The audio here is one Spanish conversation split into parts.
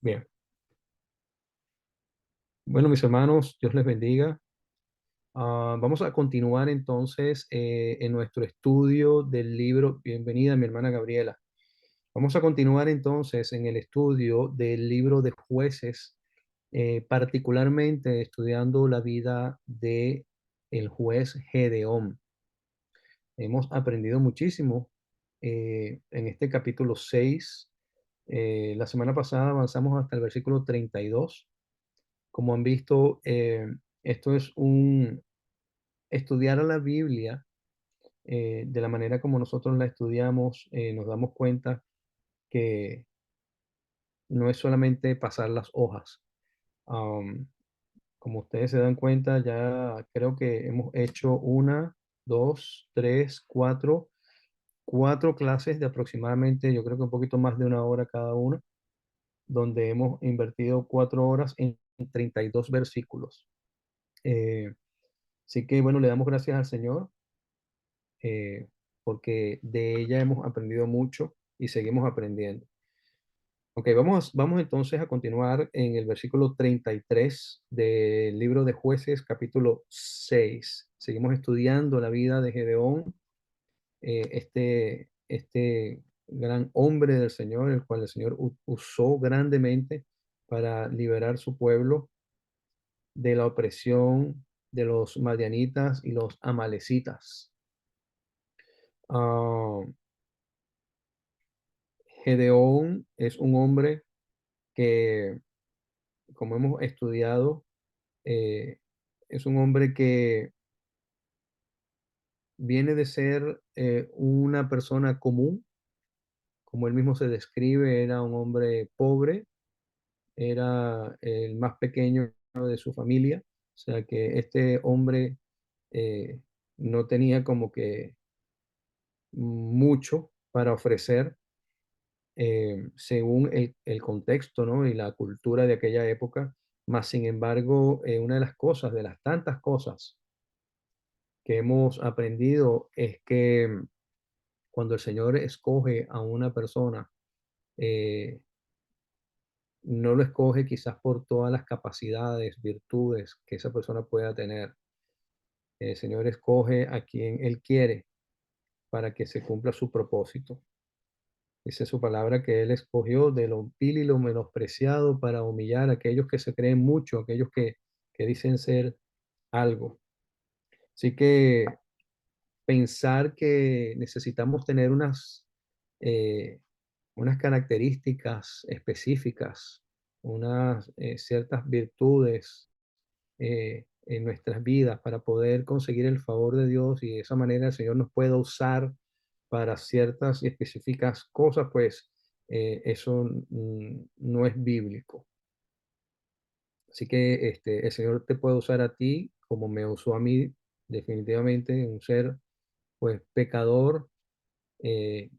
Bien, bueno, mis hermanos, Dios les bendiga. Vamos a continuar entonces en nuestro estudio del libro. Bienvenida, mi hermana Gabriela. Vamos a continuar entonces en el estudio del libro de Jueces, particularmente estudiando la vida de el juez Gedeón. Hemos aprendido muchísimo en este capítulo 6. La semana pasada avanzamos hasta el versículo 32. Como han visto, esto es un estudiar a la Biblia de la manera como nosotros la estudiamos. Nos damos cuenta que no es solamente pasar las hojas. Am, Como ustedes se dan cuenta, ya creo que hemos hecho una, dos, tres, cuatro clases de aproximadamente, yo creo que un poquito más de una hora cada una, donde hemos invertido 4 horas en 32 versículos. Eh, Así que bueno, le damos gracias al Señor eh, porque de ella hemos aprendido mucho y seguimos aprendiendo. Ok, vamos entonces a continuar en el versículo 33 del libro de Jueces, capítulo 6. Seguimos estudiando la vida de Gedeón, este gran hombre del Señor, el cual el Señor usó grandemente para liberar su pueblo de la opresión de los madianitas y los amalecitas. Ah, Gedeón es un hombre que, como hemos estudiado, eh, es un hombre que viene de ser una persona común, como él mismo se describe, era un hombre pobre, era el más pequeño de su familia, o sea que este hombre eh, no tenía como que mucho para ofrecer según el contexto, ¿no? Y la cultura de aquella época. Más sin embargo, una de las cosas, de las tantas cosas que hemos aprendido es que cuando el Señor escoge a una persona, eh, no lo escoge quizás por todas las capacidades, virtudes que esa persona pueda tener. El Señor escoge a quien Él quiere para que se cumpla su propósito. Dice su palabra que Él escogió de lo vil y lo menospreciado para humillar a aquellos que se creen mucho, aquellos que dicen ser algo. Así que pensar que necesitamos tener eh, unas características específicas, unas ciertas virtudes en nuestras vidas para poder conseguir el favor de Dios y de esa manera el Señor nos pueda usar para ciertas y específicas cosas, pues eso no es bíblico. Así que el Señor te puede usar a ti como me usó a mí, definitivamente, un ser pues pecador, eh,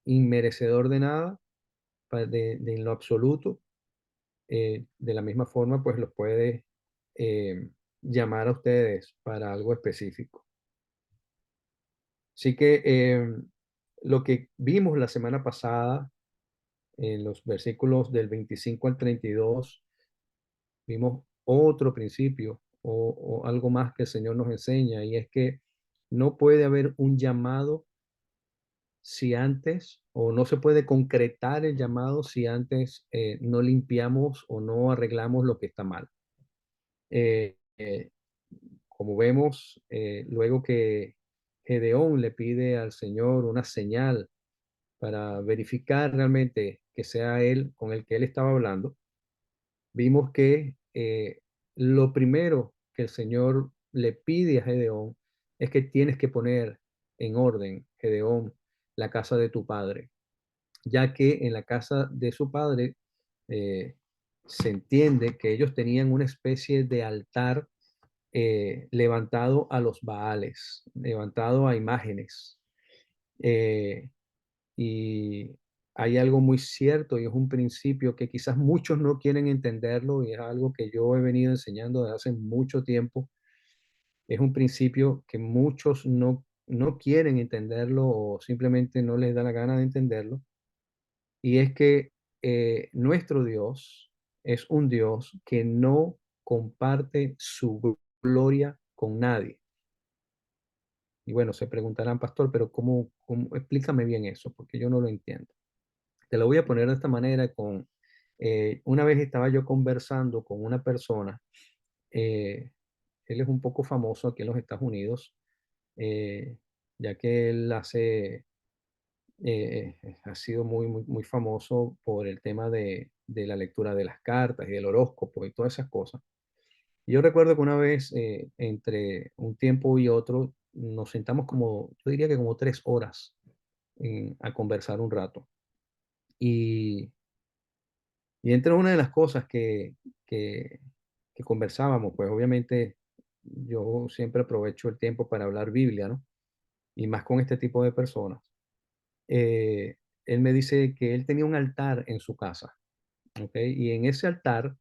inmerecedor de nada, en lo absoluto. De la misma forma, pues los puede eh, llamar a ustedes para algo específico. Así que lo que vimos la semana pasada, en los versículos del 25 al 32, vimos otro principio o algo más que el Señor nos enseña, y es que no puede haber un llamado si antes, o no se puede concretar el llamado si antes no limpiamos o no arreglamos lo que está mal. Eh, eh, Como vemos, luego que Gedeón le pide al Señor una señal para verificar realmente que sea él con el que él estaba hablando, vimos que lo primero que el Señor le pide a Gedeón es que tienes que poner en orden, Gedeón, la casa de tu padre, ya que en la casa de su padre eh, se entiende que ellos tenían una especie de altar levantado a los Baales, levantado a imágenes. Eh, y hay algo muy cierto y es un principio que quizás muchos no quieren entenderlo y es algo que yo he venido enseñando desde hace mucho tiempo. Es un principio que muchos no quieren entenderlo o simplemente no les da la gana de entenderlo. Y es que nuestro Dios es un Dios que no comparte su gloria con nadie. Y bueno, se preguntarán, pastor, pero ¿cómo? Explícame bien eso, porque yo no lo entiendo. Te lo voy a poner de esta manera una vez estaba yo conversando con una persona, eh, él es un poco famoso aquí en los Estados Unidos, eh, ya que ha sido muy famoso por el tema de la lectura de las cartas y del horóscopo y todas esas cosas. Y yo recuerdo que una vez, entre un tiempo y otro, nos sentamos como, yo diría que como 3 horas a conversar un rato. Y, y entre una de las cosas que, que conversábamos, pues obviamente yo siempre aprovecho el tiempo para hablar Biblia, ¿no? Y más con este tipo de personas. eh, Él me dice que él tenía un altar en su casa, ¿ok? Y en ese altar,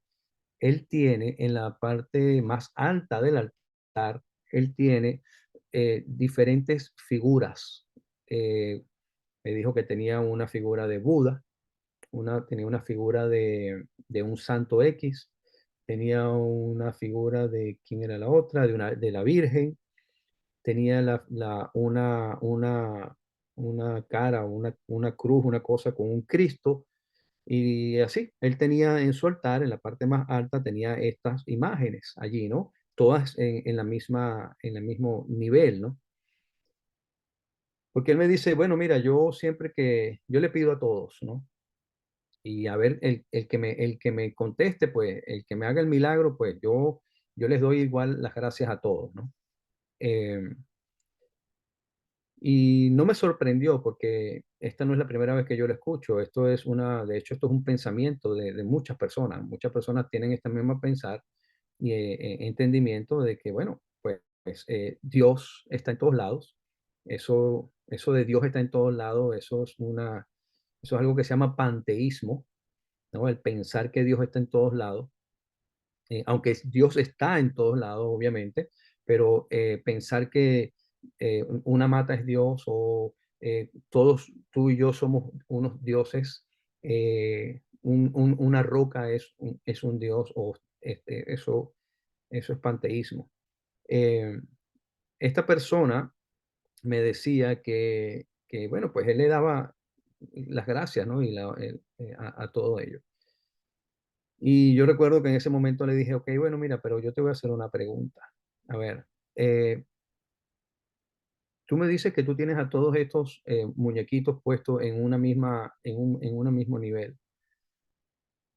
él tiene en la parte más alta del altar, él tiene diferentes figuras. Eh, Me dijo que tenía una figura de Buda, tenía una figura de un santo X, tenía una figura de, ¿quién era la otra? De la Virgen, tenía una cara, una cruz, una cosa con un Cristo, y así. Él tenía en su altar, en la parte más alta, tenía estas imágenes allí, ¿no? Todas en el mismo nivel, ¿no? Porque él me dice, bueno, mira, yo siempre que, yo le pido a todos, ¿no? Y a ver, el que me conteste, pues, el que me haga el milagro, pues yo les doy igual las gracias a todos, ¿no? Em, Y no me sorprendió porque esta no es la primera vez que yo lo escucho. De hecho, esto es un pensamiento de muchas personas. Muchas personas tienen esta misma pensar y entendimiento de que, bueno, Dios está en todos lados. Eso de Dios está en todos lados, eso es algo que se llama panteísmo, ¿no? El pensar que Dios está en todos lados, aunque Dios está en todos lados, obviamente, pero pensar que una mata es Dios o todos tú y yo somos unos dioses, una roca es un dios, o eso es panteísmo. Eh, Esta persona me decía que, bueno, pues él le daba las gracias, ¿no? A todo ello. Y yo recuerdo que en ese momento le dije: "Okey, bueno, mira, pero yo te voy a hacer una pregunta. A ver, tú me dices que tú tienes a todos estos, muñequitos puestos en una mismo nivel.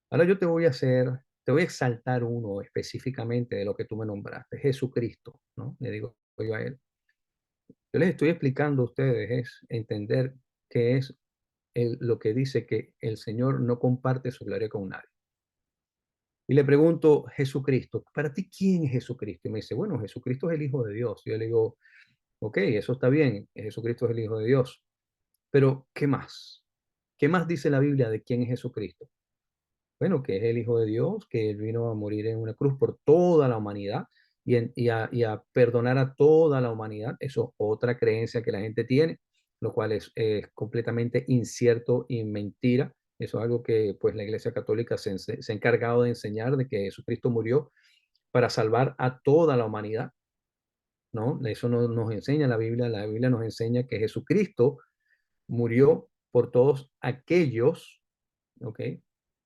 Ahora yo te voy a exaltar uno específicamente de lo que tú me nombraste, Jesucristo", ¿no? Le digo yo a él. Yo les estoy explicando a ustedes es entender qué es lo que dice que el Señor no comparte su gloria con nadie. Y le pregunto, Jesucristo, ¿para ti quién es Jesucristo? Y me dice, bueno, Jesucristo es el Hijo de Dios. Y yo le digo, ok, eso está bien, Jesucristo es el Hijo de Dios, pero ¿qué más? ¿Qué más dice la Biblia de quién es Jesucristo? Bueno, que es el Hijo de Dios, que Él vino a morir en una cruz por toda la humanidad y a perdonar a toda la humanidad. Eso es otra creencia que la gente tiene, lo cual es completamente incierto y mentira. Eso es algo que pues la Iglesia Católica se ha encargado de enseñar, de que Jesucristo murió para salvar a toda la humanidad, ¿no? Eso no nos enseña la Biblia nos enseña que Jesucristo murió por todos aquellos, ¿ok?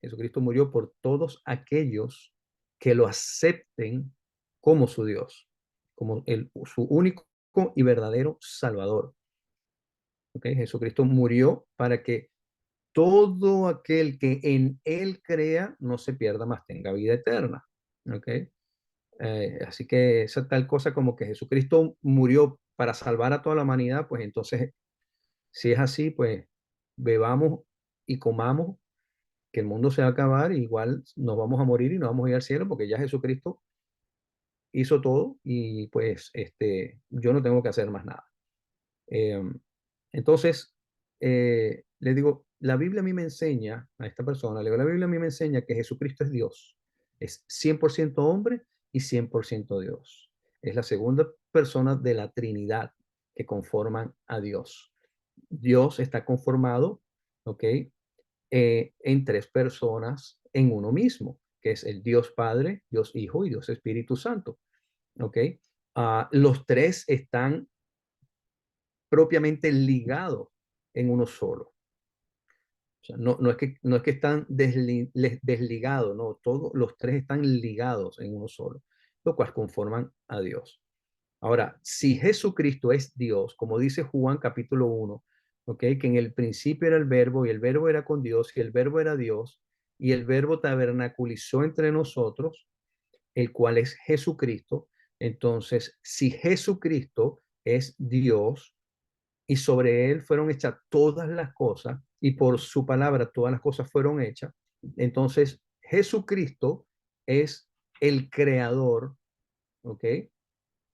Jesucristo murió por todos aquellos que lo acepten como su Dios, como su único y verdadero Salvador, ¿ok? Jesucristo murió para que todo aquel que en Él crea no se pierda, más tenga vida eterna, ¿ok? Así que esa tal cosa como que Jesucristo murió para salvar a toda la humanidad, pues entonces, si es así, pues bebamos y comamos, que el mundo se va a acabar, y igual nos vamos a morir y nos vamos a ir al cielo, porque ya Jesucristo hizo todo y pues yo no tengo que hacer más nada. Em, entonces, le digo, la Biblia a mí me enseña a esta persona, le digo, la Biblia a mí me enseña que Jesucristo es Dios, es 100% hombre y 100% Dios. Es la segunda persona de la Trinidad que conforman a Dios. Dios está conformado, ¿ok? En tres personas en uno mismo. que es el Dios Padre, Dios Hijo y Dios Espíritu Santo. ¿Ok? Los tres están propiamente ligados en uno solo. O sea, no es que están desligados, no, todos los tres están ligados en uno solo, lo cual conforman a Dios. Ahora, si Jesucristo es Dios, como dice Juan capítulo 1, ¿ok? Que en el principio era el verbo y el verbo era con Dios y el verbo era Dios y el verbo tabernaculizó entre nosotros, el cual es Jesucristo. Entonces, si Jesucristo es Dios, y sobre él fueron hechas todas las cosas, y por su palabra todas las cosas fueron hechas. Entonces, Jesucristo es el creador, ¿ok?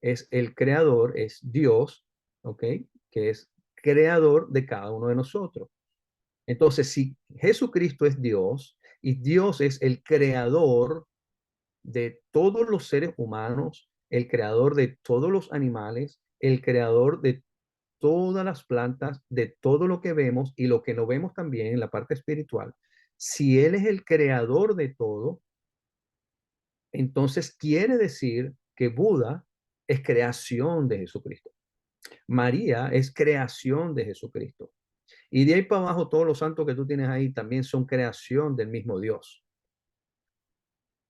Es el creador, es Dios, ¿ok? Que es creador de cada uno de nosotros. Entonces, si Jesucristo es Dios y Dios es el creador de todos los seres humanos, el creador de todos los animales, el creador de todas las plantas, de todo lo que vemos y lo que no vemos también en la parte espiritual, si Él es el creador de todo, entonces quiere decir que Buda es creación de Jesucristo. María es creación de Jesucristo. Y de ahí para abajo todos los santos que tú tienes ahí también son creación del mismo Dios.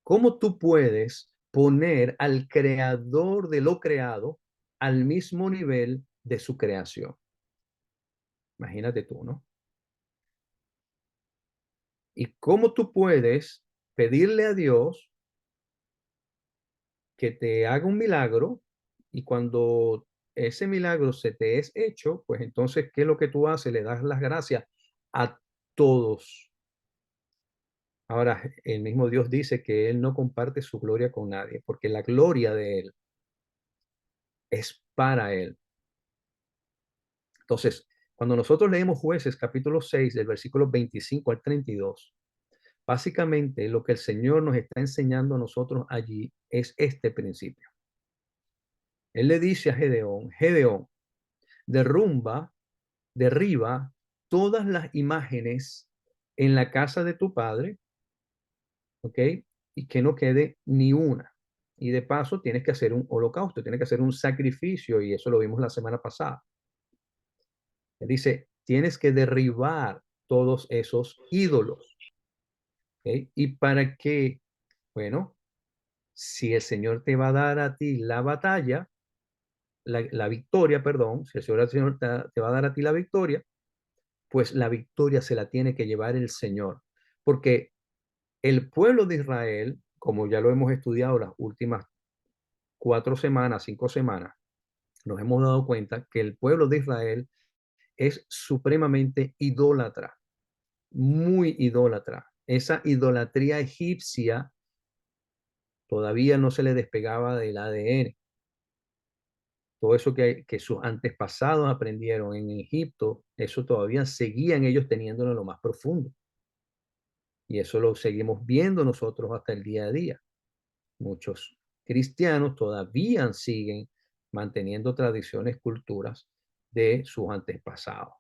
¿Cómo tú puedes poner al creador de lo creado al mismo nivel de su creación? Imagínate tú, ¿no? ¿Y cómo tú puedes pedirle a Dios que te haga un milagro y cuando ese milagro se te es hecho, pues entonces, ¿qué es lo que tú haces? Le das las gracias a todos. Ahora, el mismo Dios dice que Él no comparte su gloria con nadie, porque la gloria de Él es para Él. Entonces, cuando nosotros leemos Jueces capítulo 6, del versículo 25 al 32, básicamente lo que el Señor nos está enseñando a nosotros allí es este principio. Él le dice a Gedeón, Gedeón, derrumba, derriba todas las imágenes en la casa de tu padre, ¿ok? Y que no quede ni una. Y de paso tienes que hacer un holocausto, tienes que hacer un sacrificio, y eso lo vimos la semana pasada. Él dice, tienes que derribar todos esos ídolos, ¿ok? Y para que, bueno, si el Señor te va a dar a ti la batalla, la victoria, perdón, si el Señor te va a dar a ti la victoria, pues la victoria se la tiene que llevar el Señor. Porque el pueblo de Israel, como ya lo hemos estudiado las últimas 4 semanas, 5 semanas, nos hemos dado cuenta que el pueblo de Israel es supremamente idólatra, muy idólatra. Esa idolatría egipcia todavía no se le despegaba del ADN. Todo eso que sus antepasados aprendieron en Egipto, eso todavía seguían ellos teniéndolo en lo más profundo. Y eso lo seguimos viendo nosotros hasta el día a día. Muchos cristianos todavía siguen manteniendo tradiciones, culturas de sus antepasados.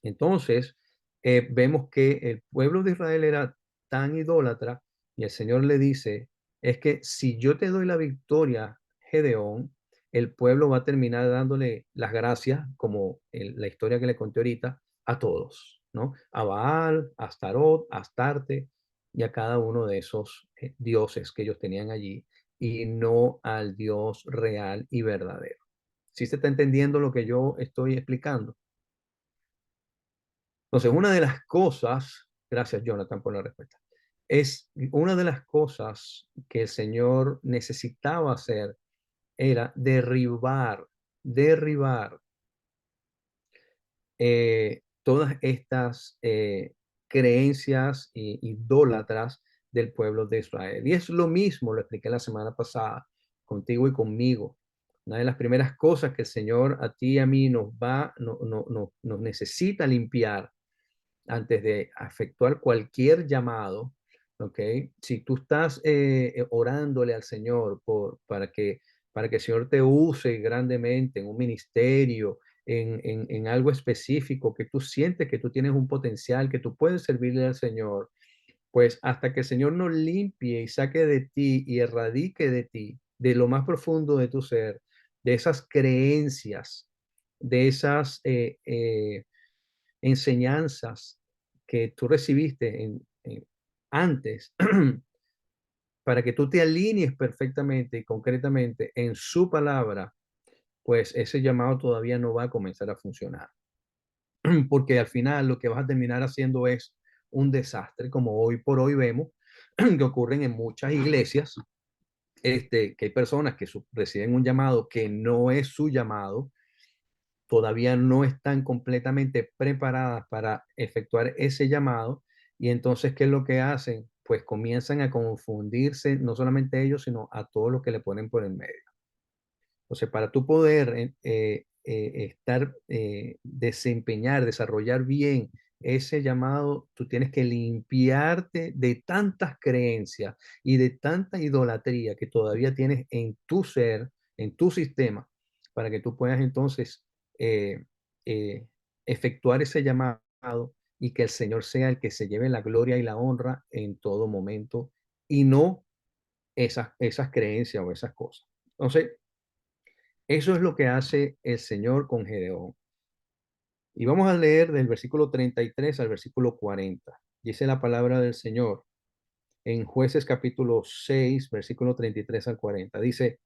Entonces, vemos que el pueblo de Israel era tan idólatra y el Señor le dice, es que si yo te doy la victoria, Gedeón, el pueblo va a terminar dándole las gracias, como la historia que le conté ahorita, a todos, ¿no? A Baal, a Astarot, a Astarte y a cada uno de esos dioses que ellos tenían allí y no al Dios real y verdadero. ¿Sí se está entendiendo lo que yo estoy explicando? Entonces, una de las cosas, gracias Jonathan por la respuesta, es una de las cosas que el Señor necesitaba hacer era derribar todas estas creencias idólatras del pueblo de Israel. Y es lo mismo, lo expliqué la semana pasada contigo y conmigo. Una de las primeras cosas que el Señor a ti y a mí nos necesita limpiar antes de efectuar cualquier llamado, ¿ok? Si tú estás orándole al Señor para que el Señor te use grandemente en un ministerio, en algo específico, que tú sientes que tú tienes un potencial, que tú puedes servirle al Señor, Pues hasta que el Señor nos limpie y saque de ti y erradique de ti, de lo más profundo de tu ser, de esas creencias, de esas enseñanzas que tú recibiste antes, para que tú te alinees perfectamente y concretamente en su palabra, pues ese llamado todavía no va a comenzar a funcionar. Porque al final lo que vas a terminar haciendo es un desastre, como hoy por hoy vemos que ocurren en muchas iglesias, que hay personas que reciben un llamado que no es su llamado, todavía no están completamente preparadas para efectuar ese llamado, y entonces, ¿qué es lo que hacen? Pues comienzan a confundirse, no solamente ellos, sino a todos los que le ponen por el medio. Entonces, para tú poder desempeñar, desarrollar bien ese llamado, tú tienes que limpiarte de tantas creencias y de tanta idolatría que todavía tienes en tu ser, en tu sistema, para que tú puedas entonces eh, eh, efectuar ese llamado y que el Señor sea el que se lleve la gloria y la honra en todo momento y no esas creencias o esas cosas. Entonces, eso es lo que hace el Señor con Gedeón. Y vamos a leer del versículo 33 al versículo 40. Dice la palabra del Señor en Jueces capítulo 6, versículo 33 al 40. Dice,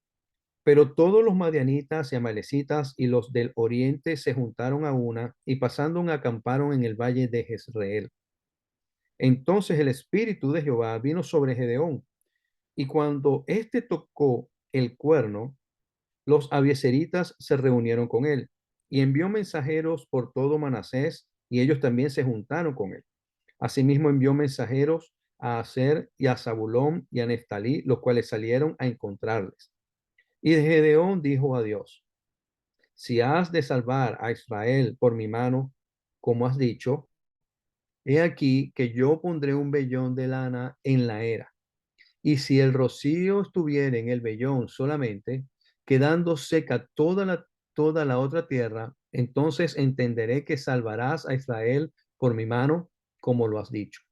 pero todos los madianitas y amalecitas y los del oriente se juntaron a una y pasando acamparon en el valle de Jezreel. Entonces el espíritu de Jehová vino sobre Gedeón, y cuando éste tocó el cuerno, los abieseritas se reunieron con él y envió mensajeros por todo Manasés, y ellos también se juntaron con él. Asimismo envió mensajeros a Aser y a Zabulón y a Neftalí, los cuales salieron a encontrarles. Y Gedeón dijo a Dios, si has de salvar a Israel por mi mano, como has dicho, he aquí que yo pondré un vellón de lana en la era. Y si el rocío estuviera en el vellón solamente, quedando seca toda la otra tierra, entonces entenderé que salvarás a Israel por mi mano, como lo has dicho.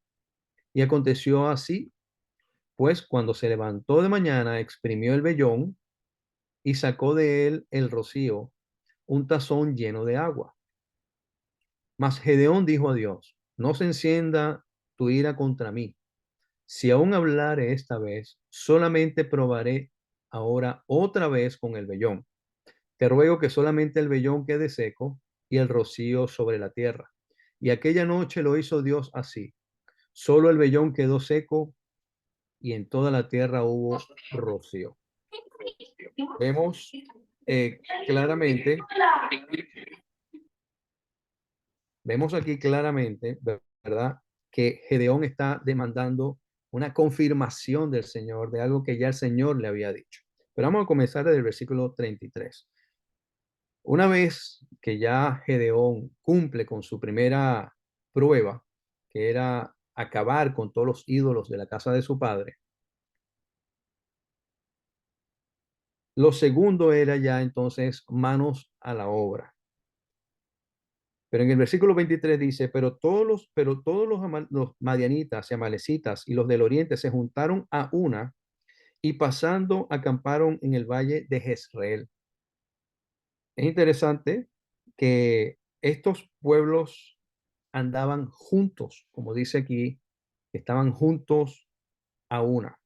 Y aconteció así, pues cuando se levantó de mañana, exprimió el vellón y sacó de él el rocío, un tazón lleno de agua. Mas Gedeón dijo a Dios, no se encienda tu ira contra mí. Si aún hablare esta vez, solamente probaré ahora otra vez con el vellón. Te ruego que solamente el vellón quede seco y el rocío sobre la tierra. Y aquella noche lo hizo Dios así. Solo el vellón quedó seco y en toda la tierra hubo rocío. Vemos eh, claramente, vemos aquí claramente, ¿verdad? Que Gedeón está demandando una confirmación del Señor de algo que ya el Señor le había dicho. Pero vamos a comenzar desde el versículo 33. Una vez que ya Gedeón cumple con su primera prueba, que era acabar con todos los ídolos de la casa de su padre, lo segundo era ya entonces manos a la obra. Pero en el versículo 23 dice, los madianitas y amalecitas y los del oriente se juntaron a una y pasando acamparon en el valle de Jezreel. Es interesante que estos pueblos andaban juntos, como dice aquí, estaban juntos a una.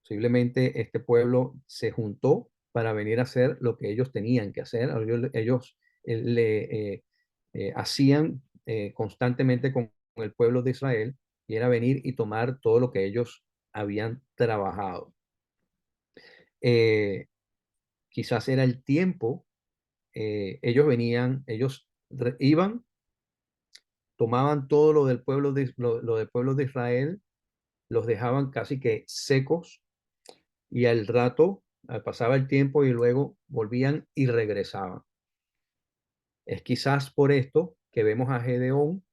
Posiblemente este pueblo se juntó para venir a hacer lo que ellos tenían que hacer. Ellos le hacían constantemente con el pueblo de Israel, y era venir y tomar todo lo que ellos habían trabajado. Eh, Quizás era el tiempo, ellos venían, iban, tomaban todo lo del pueblo de Israel, los dejaban casi que secos, y al rato pasaba el tiempo y luego volvían y regresaban. Es quizás por esto que vemos a Gedeón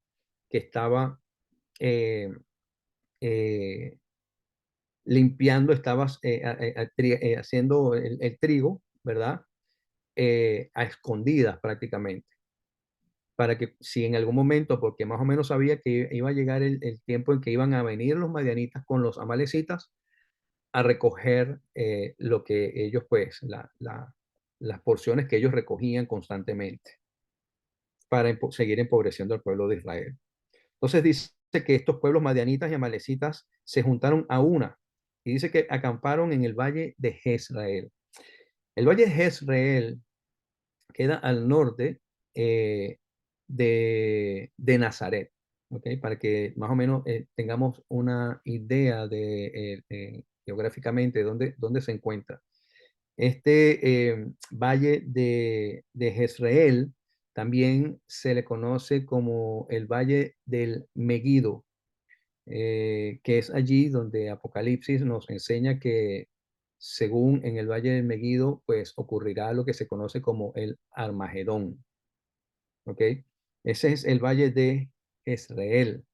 que estaba eh, eh, limpiando, estaba haciendo el trigo, ¿verdad? A escondidas prácticamente. para que si en algún momento, porque más o menos sabía que iba a llegar el tiempo en que iban a venir los madianitas con los amalecitas a recoger lo que ellos, pues, las porciones que ellos recogían constantemente para seguir empobreciendo al pueblo de Israel. Entonces dice que estos pueblos madianitas y amalecitas se juntaron a una y dice que acamparon en el valle de Jezreel. El valle de Jezreel queda al norte eh, de Nazaret, ¿ok? Para que más o menos tengamos una idea de geográficamente dónde se encuentra. Este valle de Jezreel también se le conoce como el valle del Megido, que es allí donde Apocalipsis nos enseña que según en el valle del Megido, pues ocurrirá lo que se conoce como el Armagedón, ¿ok? Ese es el valle de Jezreel,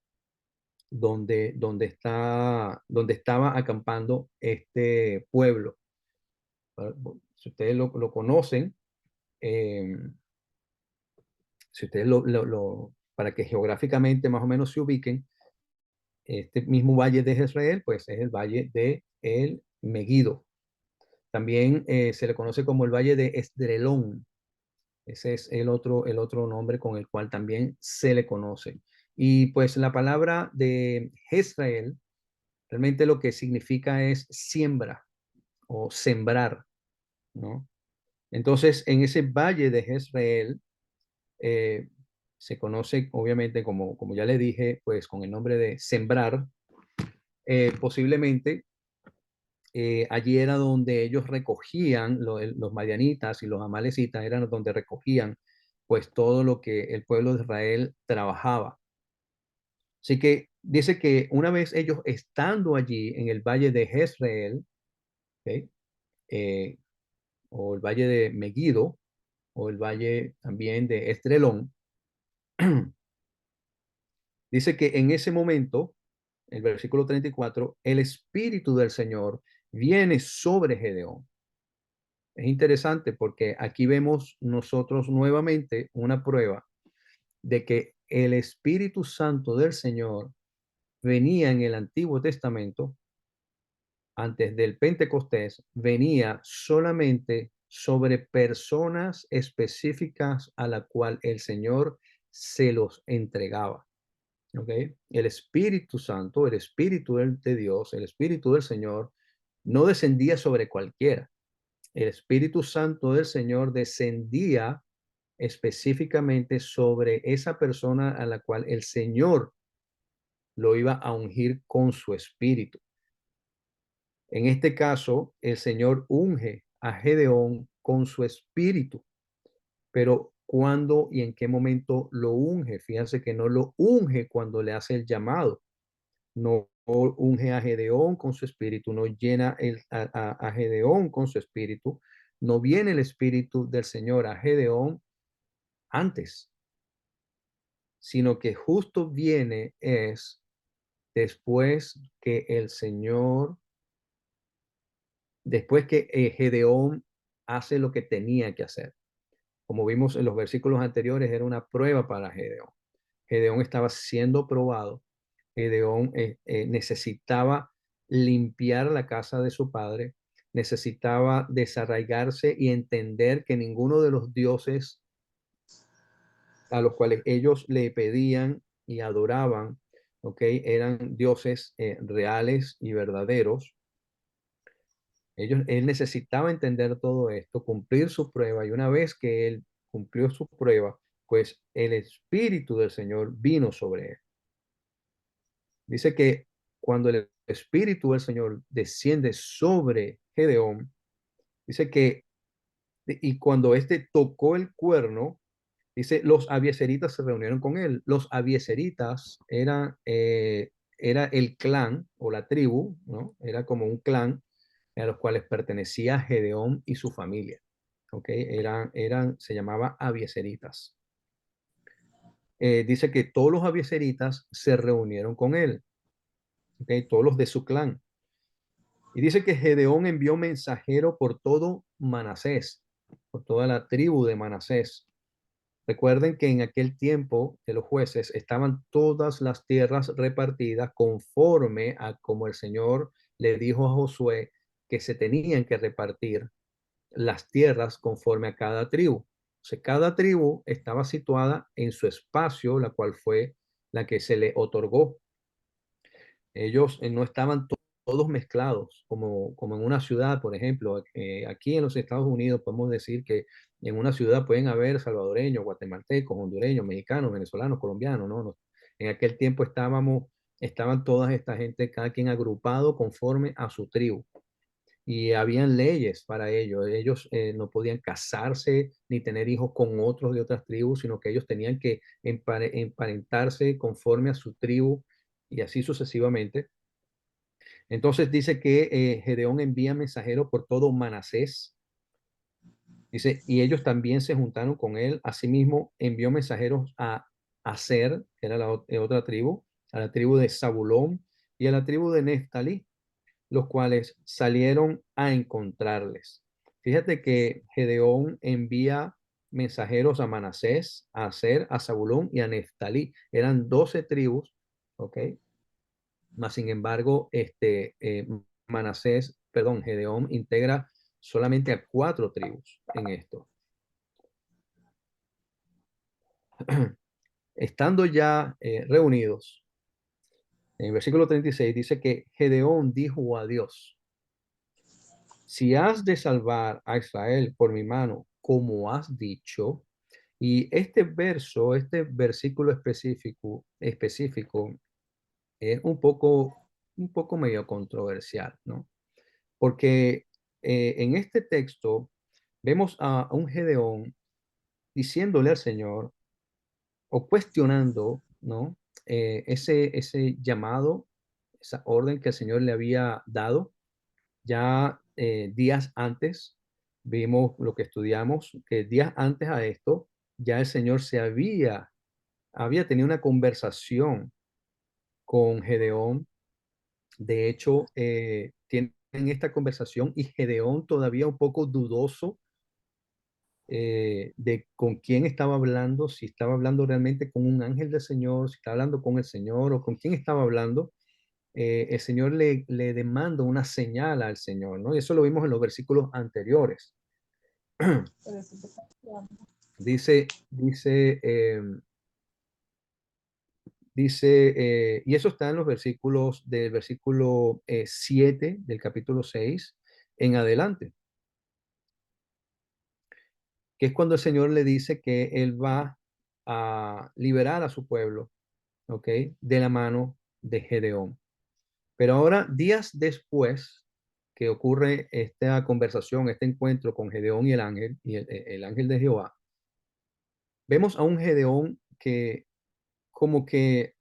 donde estaba acampando este pueblo. Si ustedes lo conocen, eh, si ustedes para que geográficamente más o menos se ubiquen, este mismo valle de Jezreel, pues es el valle de el Megido. También se le conoce como el valle de Esdrelón. Ese es el otro nombre con el cual también se le conoce. Y pues la palabra de Jezreel realmente lo que significa es siembra o sembrar, ¿no? Entonces, en ese valle de Jezreel eh, se conoce obviamente como ya le dije, pues con el nombre de sembrar. Posiblemente allí era donde ellos recogían, los madianitas y los amalecitas eran donde recogían pues todo lo que el pueblo de Israel trabajaba. Así que dice que una vez ellos estando allí en el valle de Jezreel, ¿ok? Eh, o el valle de Megido, o el valle también de Estrelón, dice que en ese momento, el versículo 34, el Espíritu del Señor viene sobre Gedeón. Es interesante porque aquí vemos nosotros nuevamente una prueba de que el Espíritu Santo del Señor venía en el Antiguo Testamento, antes del Pentecostés, venía solamente sobre personas específicas a la cual el Señor se los entregaba. ¿Ok? El Espíritu Santo, el Espíritu de Dios, el Espíritu del Señor, no descendía sobre cualquiera. El Espíritu Santo del Señor descendía específicamente sobre esa persona a la cual el Señor lo iba a ungir con su espíritu. En este caso, el Señor unge a Gedeón con su espíritu, pero ¿cuándo y en qué momento lo unge? Fíjense que no lo unge cuando le hace el llamado, no unge a Gedeón con su espíritu, no llena a Gedeón con su espíritu, no viene el espíritu del Señor a Gedeón antes, sino que justo viene es después que el Señor, después que Gedeón hace lo que tenía que hacer. Como vimos en los versículos anteriores, era una prueba para Gedeón. Gedeón estaba siendo probado. Gedeón necesitaba limpiar la casa de su padre, necesitaba desarraigarse y entender que ninguno de los dioses a los cuales ellos le pedían y adoraban, ¿ok? Eran dioses reales y verdaderos. Él necesitaba entender todo esto, cumplir su prueba, y una vez que él cumplió su prueba, pues el Espíritu del Señor vino sobre él. Dice que cuando el Espíritu del Señor desciende sobre Gedeón, dice que, y cuando éste tocó el cuerno, dice, los abieseritas se reunieron con él. Los abieseritas era el clan o la tribu, ¿no? Era como un clan a los cuales pertenecía Gedeón y su familia. ¿Ok? Se llamaba abieseritas. Dice que todos los abieseritas se reunieron con él. ¿Ok? Todos los de su clan. Y dice que Gedeón envió mensajero por todo Manasés, por toda la tribu de Manasés, Recuerden que en aquel tiempo de los jueces estaban todas las tierras repartidas conforme a como el Señor le dijo a Josué que se tenían que repartir las tierras conforme a cada tribu. O sea, cada tribu estaba situada en su espacio, la cual fue la que se le otorgó. Ellos no estaban todos mezclados, como en una ciudad, por ejemplo. Aquí en los Estados Unidos podemos decir que en una ciudad pueden haber salvadoreños, guatemaltecos, hondureños, mexicanos, venezolanos, colombianos, ¿no? En aquel tiempo estaban todas esta gente, cada quien agrupado conforme a su tribu. Y habían leyes para ello. Ellos no podían casarse ni tener hijos con otros de otras tribus, sino que ellos tenían que emparentarse conforme a su tribu y así sucesivamente. Entonces dice que Gedeón envía mensajeros por todo Manasés. Dice, y ellos también se juntaron con él. Asimismo, envió mensajeros a Aser, que era la otra tribu, a la tribu de Zabulón y a la tribu de Neftalí, los cuales salieron a encontrarles. Fíjate que Gedeón envía mensajeros a Manasés, a Aser, a Zabulón y a Neftalí. Eran 12 tribus, ¿ok? Mas, sin embargo, Gedeón integra solamente a 4 tribus en esto. Estando ya reunidos, en el versículo 36 dice que Gedeón dijo a Dios, si has de salvar a Israel por mi mano, como has dicho, y este versículo específico es un poco medio controversial, ¿no? Porque en este texto vemos a un Gedeón diciéndole al Señor o cuestionando, ¿no? Ese llamado, esa orden que el Señor le había dado ya días antes. Vimos lo que estudiamos, que días antes a esto, ya el Señor había tenido una conversación con Gedeón. De hecho, tienen esta conversación y Gedeón todavía un poco dudoso de con quién estaba hablando, si estaba hablando realmente con un ángel del Señor, si estaba hablando con el Señor o con quién estaba hablando. El Señor le demanda una señal al Señor, ¿no? Y eso lo vimos en los versículos anteriores. Dice, dice, y eso está en los versículos del versículo 7 del capítulo 6 en adelante, que es cuando el Señor le dice que Él va a liberar a su pueblo, ¿ok? De la mano de Gedeón. Pero ahora, días después que ocurre esta conversación, este encuentro con Gedeón y el ángel, y el ángel de Jehová, vemos a un Gedeón que como que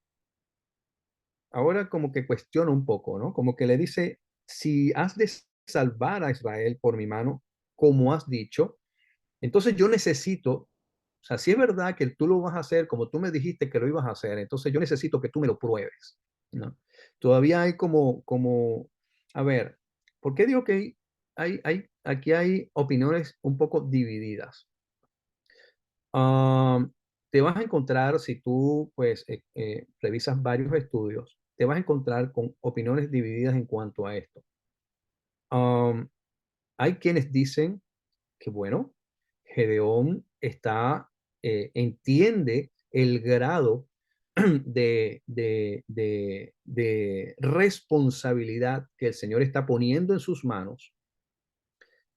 ahora como que cuestiona un poco, ¿no? Como que le dice, si has de salvar a Israel por mi mano, como has dicho, entonces yo necesito, o sea, si es verdad que tú lo vas a hacer como tú me dijiste que lo ibas a hacer, entonces yo necesito que tú me lo pruebes, ¿no? Todavía hay a ver, ¿por qué digo que aquí hay opiniones un poco divididas? Um, Te vas a encontrar, si tú pues revisas varios estudios, te vas a encontrar con opiniones divididas en cuanto a esto. Um, Hay quienes dicen que, bueno, Gedeón entiende el grado de responsabilidad que el Señor está poniendo en sus manos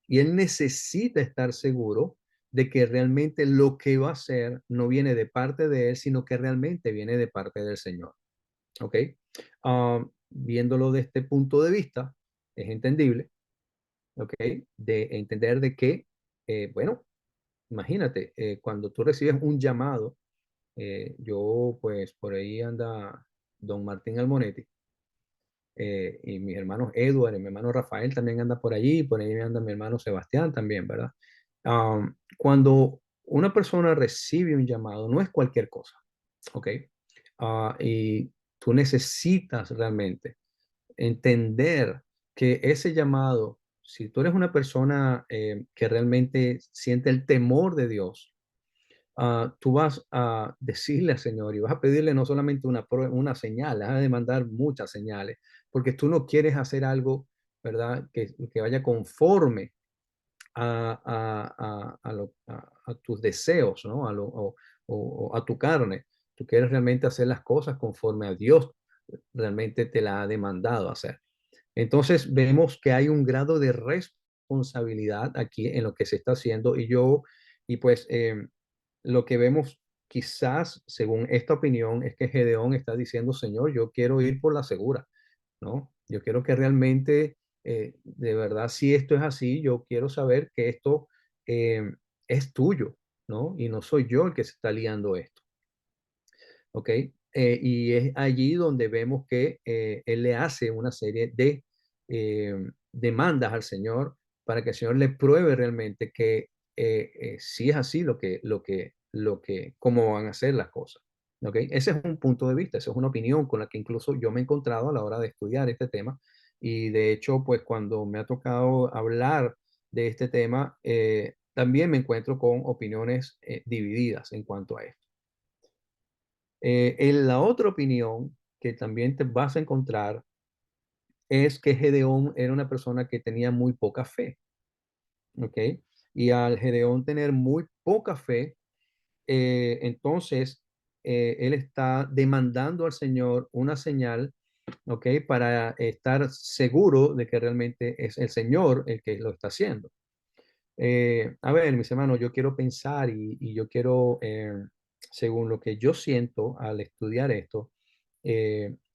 y él necesita estar seguro de que realmente lo que va a hacer no viene de parte de él, sino que realmente viene de parte del Señor. ¿Ok? Viéndolo de este punto de vista, es entendible, ¿ok? De entender de que, bueno, imagínate, cuando tú recibes un llamado, yo pues por ahí anda don Martín Almonetti, y mis hermanos Edward y mi hermano Rafael también anda por ahí anda mi hermano Sebastián también, ¿verdad? Cuando una persona recibe un llamado, no es cualquier cosa, ¿ok? Y tú necesitas realmente entender que ese llamado, si tú eres una persona que realmente siente el temor de Dios, tú vas a decirle al Señor y vas a pedirle no solamente una señal, vas a demandar muchas señales, porque tú no quieres hacer algo, ¿verdad? Que vaya conforme a tus deseos, ¿no? O a tu carne. Tú quieres realmente hacer las cosas conforme a Dios realmente te la ha demandado hacer. Entonces vemos que hay un grado de responsabilidad aquí en lo que se está haciendo y pues lo que vemos quizás, según esta opinión, es que Gedeón está diciendo, Señor, yo quiero ir por la segura, ¿no? Yo quiero que realmente, de verdad, si esto es así, yo quiero saber que esto eh, es tuyo, ¿no? Y no soy yo el que se está liando esto. ¿Ok? Y es allí donde vemos que él le hace una serie de demandas al Señor para que el Señor le pruebe realmente que sí es así cómo van a ser las cosas. ¿Ok? Ese es un punto de vista, esa es una opinión con la que incluso yo me he encontrado a la hora de estudiar este tema. Y de hecho, pues cuando me ha tocado hablar de este tema, también me encuentro con opiniones divididas en cuanto a esto. En la otra opinión que también te vas a encontrar es que Gedeón era una persona que tenía muy poca fe, ¿ok? Y al Gedeón tener muy poca fe, entonces él está demandando al Señor una señal, ¿ok? Para estar seguro de que realmente es el Señor el que lo está haciendo. A ver, mis hermanos, yo quiero pensar y yo quiero, según lo que yo siento al estudiar esto,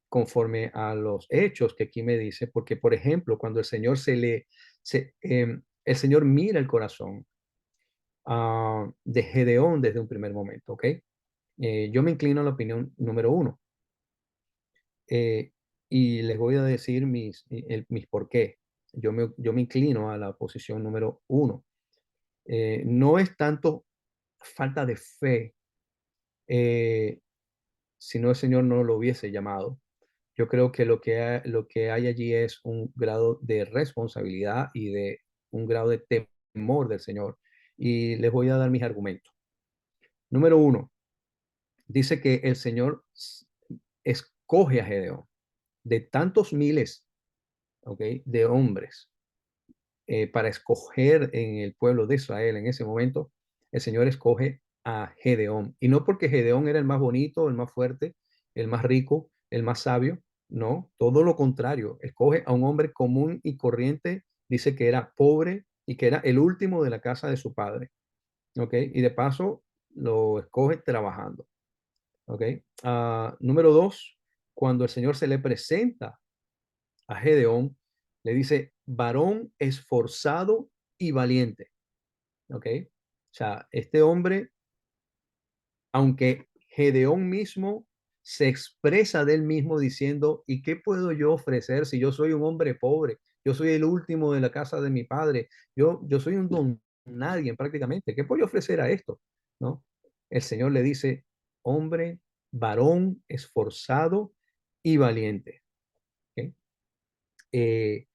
conforme a los hechos que aquí me dice, porque por ejemplo, cuando el Señor el Señor mira el corazón de Gedeón desde un primer momento, ¿ok? Yo me inclino a la opinión número uno y les voy a decir mis por qué. Yo me inclino a la posición número uno. No es tanto falta de fe, eh, si no el Señor no lo hubiese llamado. Yo creo que lo que hay allí es un grado de responsabilidad y de un grado de temor del Señor. Y les voy a dar mis argumentos. Número uno, dice que el Señor escoge a Gedeón de tantos miles, ¿ok? De hombres para escoger en el pueblo de Israel en ese momento, el Señor escoge a Gedeón. Y no porque Gedeón era el más bonito, el más fuerte, el más rico, el más sabio, no, todo lo contrario, escoge a un hombre común y corriente, dice que era pobre y que era el último de la casa de su padre, ¿ok? Y de paso lo escoge trabajando, ¿ok? Número dos, cuando el Señor se le presenta a Gedeón, le dice, varón esforzado y valiente, ¿ok? O sea, este hombre, aunque Gedeón mismo se expresa de él mismo diciendo, ¿y qué puedo yo ofrecer si yo soy un hombre pobre? Yo soy el último de la casa de mi padre. Yo soy un don nadie prácticamente. ¿Qué puedo yo ofrecer a esto? ¿No? El Señor le dice, hombre, varón, esforzado y valiente. ¿Ok? Eh,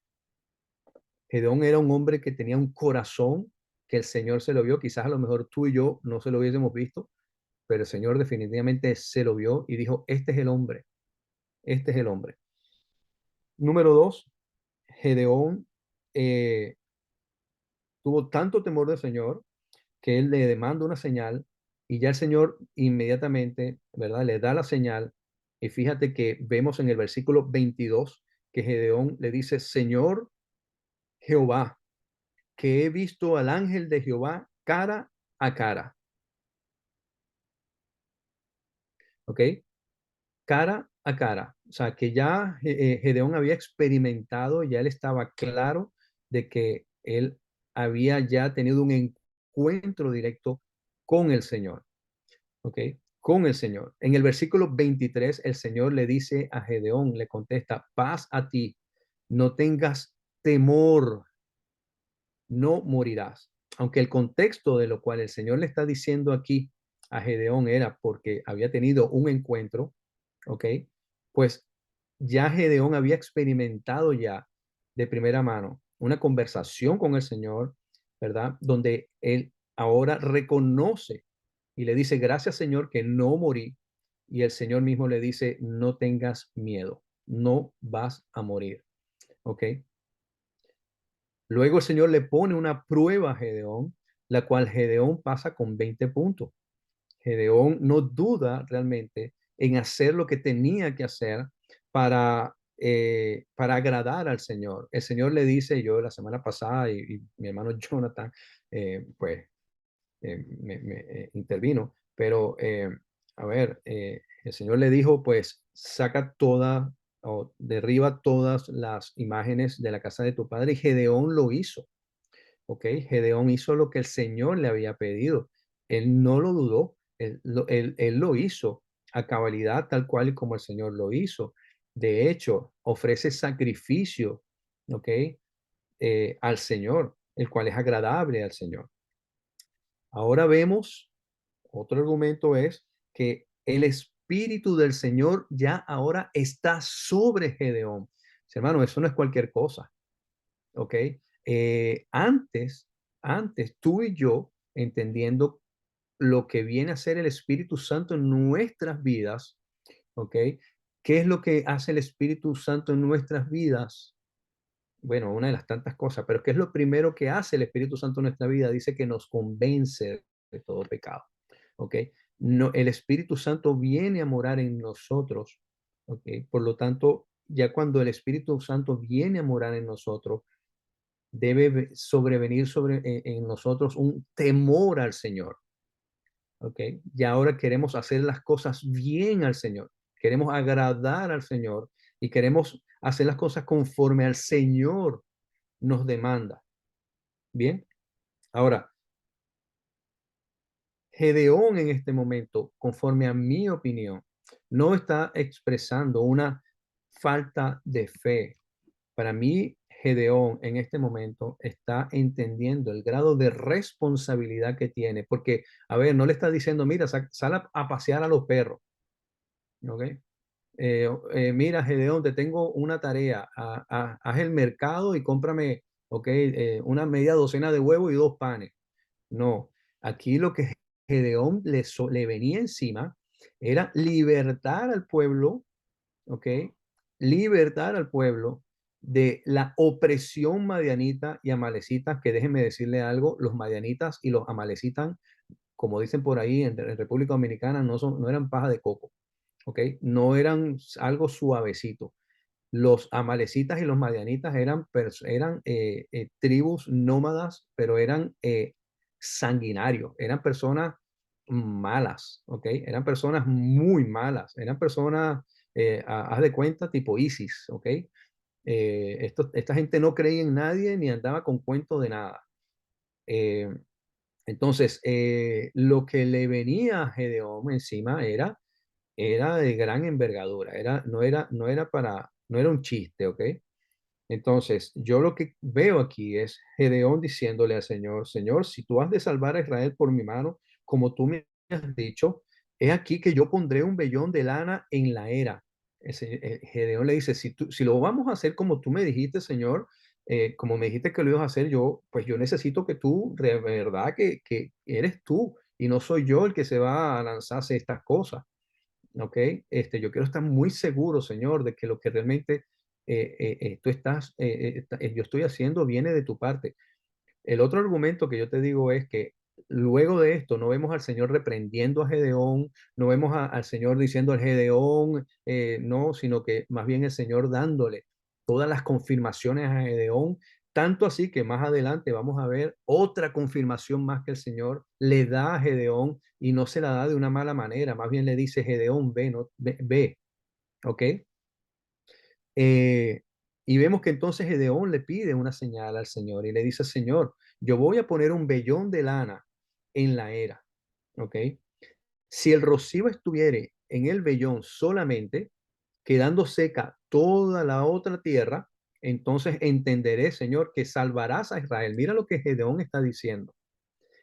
Gedeón era un hombre que tenía un corazón que el Señor se lo vio, quizás a lo mejor tú y yo no se lo hubiésemos visto, pero el Señor definitivamente se lo vio y dijo, este es el hombre, este es el hombre. Número dos, Gedeón eh, tuvo tanto temor del Señor que él le demanda una señal y ya el Señor inmediatamente, ¿verdad? Le da la señal y fíjate que vemos en el versículo 22 que Gedeón le dice, Señor Jehová, que he visto al ángel de Jehová cara a cara, ¿ok? Cara a cara. O sea, que ya Gedeón había experimentado, ya él estaba claro de que él había ya tenido un encuentro directo con el Señor, ¿ok? Con el Señor. En el versículo 23, el Señor le dice a Gedeón, le contesta, paz a ti, no tengas temor, no morirás. Aunque el contexto de lo cual el Señor le está diciendo aquí a Gedeón era porque había tenido un encuentro, ¿ok? Pues ya Gedeón había experimentado ya de primera mano una conversación con el Señor, ¿verdad? Donde él ahora reconoce, y le dice, gracias Señor que no morí. Y el Señor mismo le dice, no tengas miedo, no vas a morir. ¿Ok? Luego el Señor le pone una prueba a Gedeón, la cual Gedeón pasa con 20 puntos. Gedeón no duda realmente en hacer lo que tenía que hacer para agradar al Señor. El Señor le dice, yo la semana pasada y mi hermano Jonathan, pues intervino, pero a ver, el Señor le dijo, pues saca toda o derriba todas las imágenes de la casa de tu padre y Gedeón lo hizo. ¿Ok? Gedeón hizo lo que el Señor le había pedido. Él no lo dudó, él lo hizo a cabalidad tal cual y como el Señor lo hizo. De hecho, ofrece sacrificio, ¿ok? Al Señor, el cual es agradable al Señor. Ahora vemos, otro argumento es que el Espíritu del Señor ya ahora está sobre Gedeón. Hermano, eso no es cualquier cosa. ¿Ok? Antes, antes tú y yo, entendiendo lo que viene a ser el Espíritu Santo en nuestras vidas, ¿ok? ¿Qué es lo que hace el Espíritu Santo en nuestras vidas? Bueno, una de las tantas cosas, pero ¿qué es lo primero que hace el Espíritu Santo en nuestra vida? Dice que nos convence de todo pecado, ¿ok? No, el Espíritu Santo viene a morar en nosotros, ¿ok? Por lo tanto, ya cuando el Espíritu Santo viene a morar en nosotros, debe sobrevenir en nosotros un temor al Señor, ¿ok? Y ahora queremos hacer las cosas bien al Señor, queremos agradar al Señor y queremos hacer las cosas conforme al Señor nos demanda. Bien, ahora, Gedeón en este momento, conforme a mi opinión, no está expresando una falta de fe. Para mí, Gedeón en este momento está entendiendo el grado de responsabilidad que tiene, porque, a ver, no le está diciendo, mira, sal a pasear a los perros, ¿ok? Mira, Gedeón, te tengo una tarea, haz el mercado y cómprame, ¿ok? Una media docena de huevos y 2 panes. No, aquí lo que Gedeón le venía encima era libertar al pueblo, ¿ok? Libertar al pueblo de la opresión madianita y amalecita, que déjenme decirle algo, los madianitas y los amalecitas, como dicen por ahí en República Dominicana, no eran paja de coco, ¿ok? No eran algo suavecito. Los amalecitas y los madianitas eran tribus nómadas, pero eran sanguinarios, eran personas malas, ¿ok? Eran personas muy malas, eran personas, haz de cuenta, tipo ISIS, ¿ok? Esta gente no creía en nadie ni andaba con cuentos de nada. Eh, entonces, lo que le venía a Gedeón encima era de gran envergadura, no era un chiste, ¿ok? Entonces, yo lo que veo aquí es Gedeón diciéndole al Señor, Señor, si tú has de salvar a Israel por mi mano, como tú me has dicho, he aquí que yo pondré un vellón de lana en la era. Gedeón le dice, si lo vamos a hacer como tú me dijiste, Señor, como me dijiste que lo ibas a hacer yo, pues yo necesito que tú, de verdad, que eres tú y no soy yo el que se va a lanzarse estas cosas. ¿Ok? Yo quiero estar muy seguro, Señor, de que lo que realmente tú yo estoy haciendo viene de tu parte. El otro argumento que yo te digo es que luego de esto no vemos al Señor reprendiendo a Gedeón, no vemos al Señor diciendo al Gedeón, no, sino que más bien el Señor dándole todas las confirmaciones a Gedeón, tanto así que más adelante vamos a ver otra confirmación más que el Señor le da a Gedeón y no se la da de una mala manera, más bien le dice Gedeón, ve, no, ve, ve, ¿ok? Eh, y vemos que entonces Gedeón le pide una señal al Señor y le dice, Señor, yo voy a poner un vellón de lana en la era, ¿ok? Si el rocío estuviere en el vellón solamente, quedando seca toda la otra tierra, entonces entenderé, Señor, que salvarás a Israel. Mira lo que Gedeón está diciendo.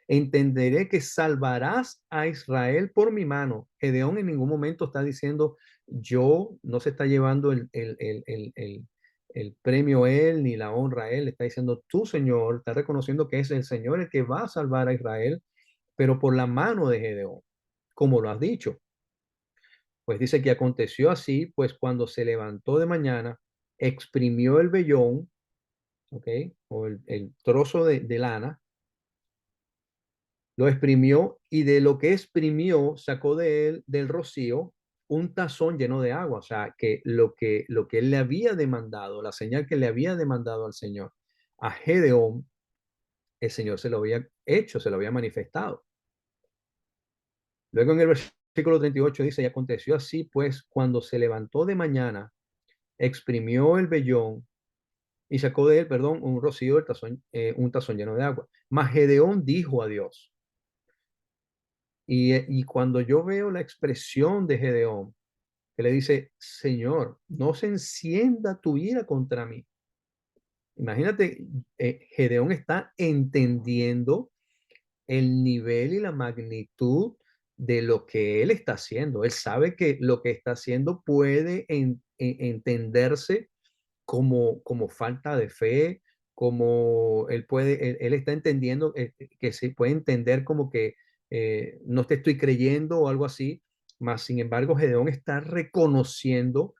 Entenderé que salvarás a Israel por mi mano. Gedeón en ningún momento está diciendo, yo no se está llevando el premio él ni la honra a él. Está diciendo, tú, Señor, está reconociendo que es el Señor el que va a salvar a Israel. pero por la mano de Gedeón, como lo has dicho. Pues dice que aconteció así, pues cuando se levantó de mañana, exprimió el vellón, ¿ok? O el trozo de lana, lo exprimió y de lo que exprimió sacó de él, del rocío, un tazón lleno de agua. O sea, que lo que él le había demandado, la señal que le había demandado al Señor, a Gedeón, el Señor se lo había hecho, se lo había manifestado. Luego en el versículo 38 dice, y aconteció así, pues cuando se levantó de mañana, exprimió el vellón y sacó de él, perdón, un rocío del tazón, un tazón lleno de agua. Mas Gedeón dijo a Dios, y cuando yo veo la expresión de Gedeón, que le dice, Señor, no se encienda tu ira contra mí. Imagínate, Gedeón está entendiendo el nivel y la magnitud de lo que él está haciendo. Él sabe que lo que está haciendo puede entenderse como falta de fe, como él está entendiendo que se puede entender como que no te estoy creyendo o algo así, mas sin embargo Gedeón está reconociendo,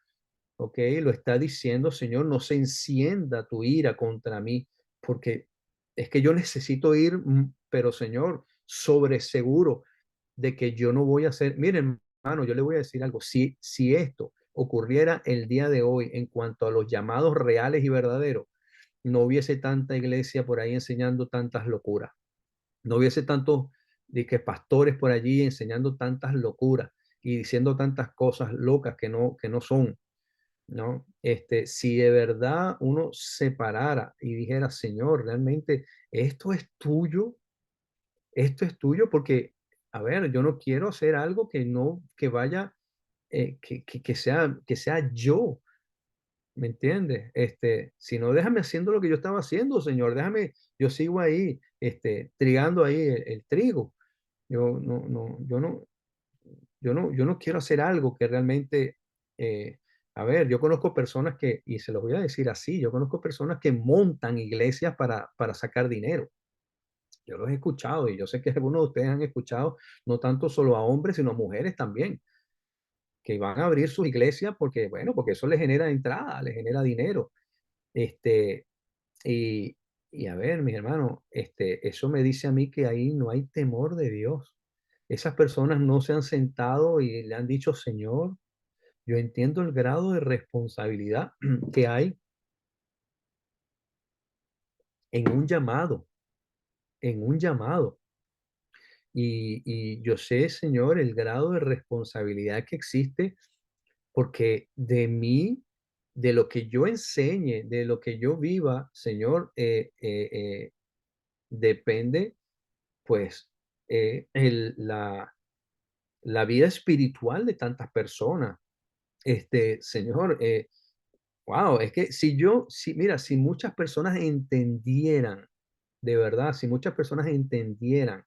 ¿ok? Lo está diciendo, Señor, no se encienda tu ira contra mí, porque es que yo necesito ir, pero Señor, sobre seguro de que yo no voy a hacer, miren, hermano, yo le voy a decir algo, si esto ocurriera el día de hoy en cuanto a los llamados reales y verdaderos, no hubiese tanta iglesia por ahí enseñando tantas locuras, no hubiese tantos de que pastores por allí enseñando tantas locuras y diciendo tantas cosas locas que no son, ¿no? Si de verdad uno se parara y dijera, Señor, realmente esto es tuyo, porque, a ver, yo no quiero hacer algo que no, que vaya, que sea yo, ¿me entiendes? Si no, déjame haciendo lo que yo estaba haciendo, Señor, déjame, yo sigo ahí, trigando ahí el trigo. Yo no quiero hacer algo que realmente, eh, a ver, yo conozco personas que, y se los voy a decir así, yo conozco personas que montan iglesias para sacar dinero. Yo los he escuchado y yo sé que algunos de ustedes han escuchado, no tanto solo a hombres, sino a mujeres también, que van a abrir sus iglesias porque, bueno, porque eso les genera entrada, les genera dinero. Este, y, y a ver, mis hermanos, eso me dice a mí que ahí no hay temor de Dios. Esas personas no se han sentado y le han dicho, Señor, yo entiendo el grado de responsabilidad que hay en un llamado, en un llamado. Y yo sé, Señor, el grado de responsabilidad que existe porque de mí, de lo que yo enseñe, de lo que yo viva, Señor, depende, pues, la vida espiritual de tantas personas. Señor, wow, es que mira, si muchas personas entendieran, de verdad, si muchas personas entendieran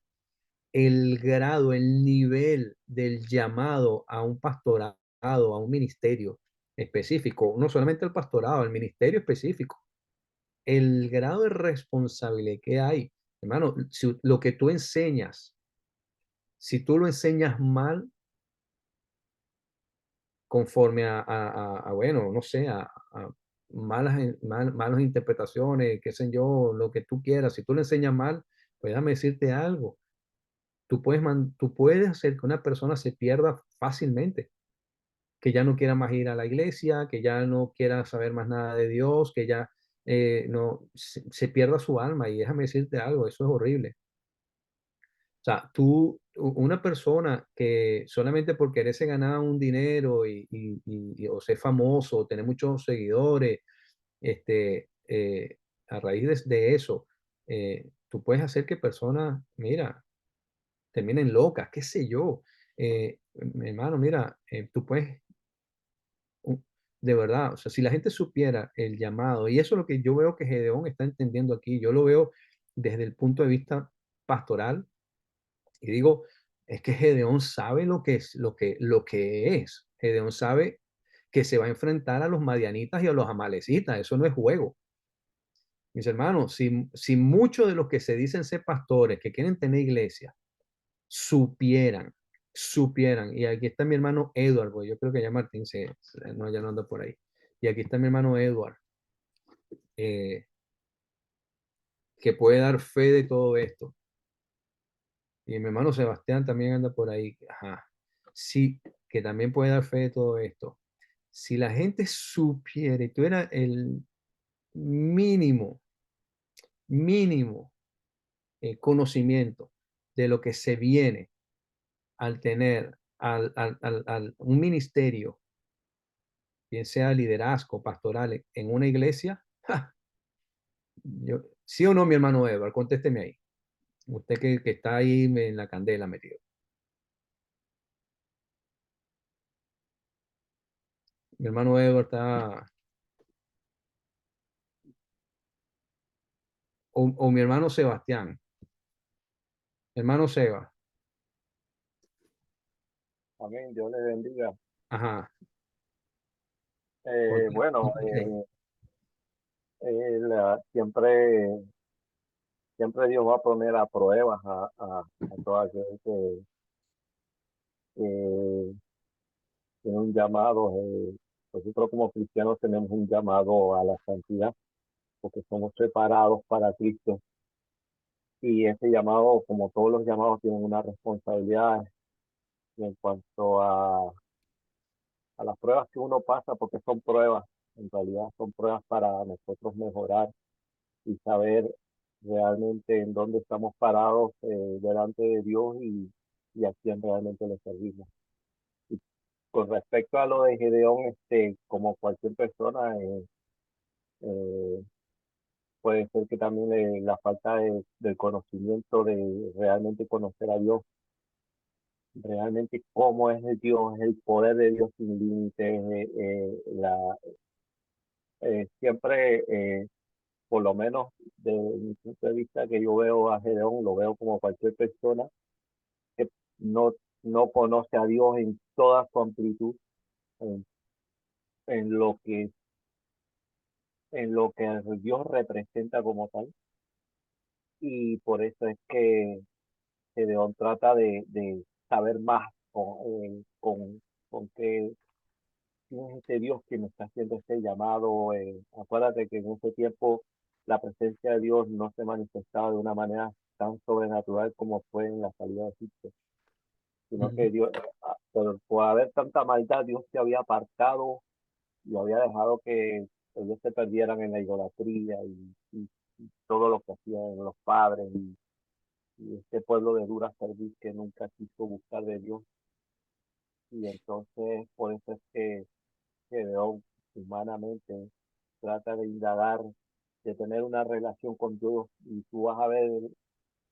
el grado, el nivel del llamado a un pastorado, a un ministerio específico, no solamente el pastorado, el ministerio específico, el grado de responsabilidad que hay, hermano, si lo que tú enseñas, si tú lo enseñas mal, conforme bueno, no sé, a malas interpretaciones, qué sé yo, lo que tú quieras, si tú lo enseñas mal, pues déjame decirte algo, tú puedes hacer que una persona se pierda fácilmente, que ya no quiera más ir a la iglesia, que ya no quiera saber más nada de Dios, que ya no se pierda su alma. Y déjame decirte algo, eso es horrible. O sea, una persona que solamente por quererse ganar un dinero o ser famoso, o tener muchos seguidores, a raíz de eso, tú puedes hacer que personas, mira, terminen locas, qué sé yo. Mi hermano, mira, tú puedes, u- de verdad, o sea, si la gente supiera el llamado, y eso es lo que yo veo que Gedeón está entendiendo aquí, yo lo veo desde el punto de vista pastoral, y digo, es que Gedeón sabe lo que es, lo que es. Gedeón sabe que se va a enfrentar a los madianitas y a los amalecitas, eso no es juego. Mis hermanos, si muchos de los que se dicen ser pastores, que quieren tener iglesia, supieran. Y aquí está mi hermano Edward, porque yo creo que ya Martín no, ya no anda por ahí. Y aquí está mi hermano Edward, eh, que puede dar fe de todo esto. Y mi hermano Sebastián también anda por ahí. Ajá. Sí, que también puede dar fe de todo esto. Si la gente supiera y tuviera el mínimo, mínimo conocimiento de lo que se viene al tener un ministerio, bien sea liderazgo, pastoral, en una iglesia, ¡ja! ¿Sí o no, mi hermano Edward? Contésteme ahí. Usted que está ahí en la candela metido. Mi hermano Edward está, o mi hermano Sebastián, hermano Seba, Amén, Dios le bendiga. ajá, Bueno, contésteme ahí. siempre, siempre Dios va a poner a pruebas a todo aquel que tiene un llamado. Nosotros como cristianos tenemos un llamado a la santidad porque somos separados para Cristo. Y ese llamado, como todos los llamados, tienen una responsabilidad en cuanto a las pruebas que uno pasa, porque son pruebas, en realidad son pruebas para nosotros mejorar y saber realmente en dónde estamos parados delante de Dios y a quién realmente le servimos. Y con respecto a lo de Gedeón, como cualquier persona, eh, puede ser que también la falta del conocimiento de realmente conocer a Dios, realmente cómo es el Dios, el poder de Dios sin límites, siempre por lo menos de mi punto de vista que yo veo a Gedeón, lo veo como cualquier persona que no, no conoce a Dios en toda su amplitud, en, en lo que, en lo que Dios representa como tal. Y por eso es que Gedeón trata de saber más con qué quién es este Dios que me está haciendo este llamado. Acuérdate que en ese tiempo la presencia de Dios no se manifestaba de una manera tan sobrenatural como fue en la salida de Egipto, sino Ujú, que Dios, por haber tanta maldad, Dios se había apartado y había dejado que ellos se perdieran en la idolatría y todo lo que hacían los padres y este pueblo de dura serviz que nunca quiso buscar de Dios. Y entonces por eso es que Dios humanamente trata de indagar, de tener una relación con Dios. Y tú vas a ver,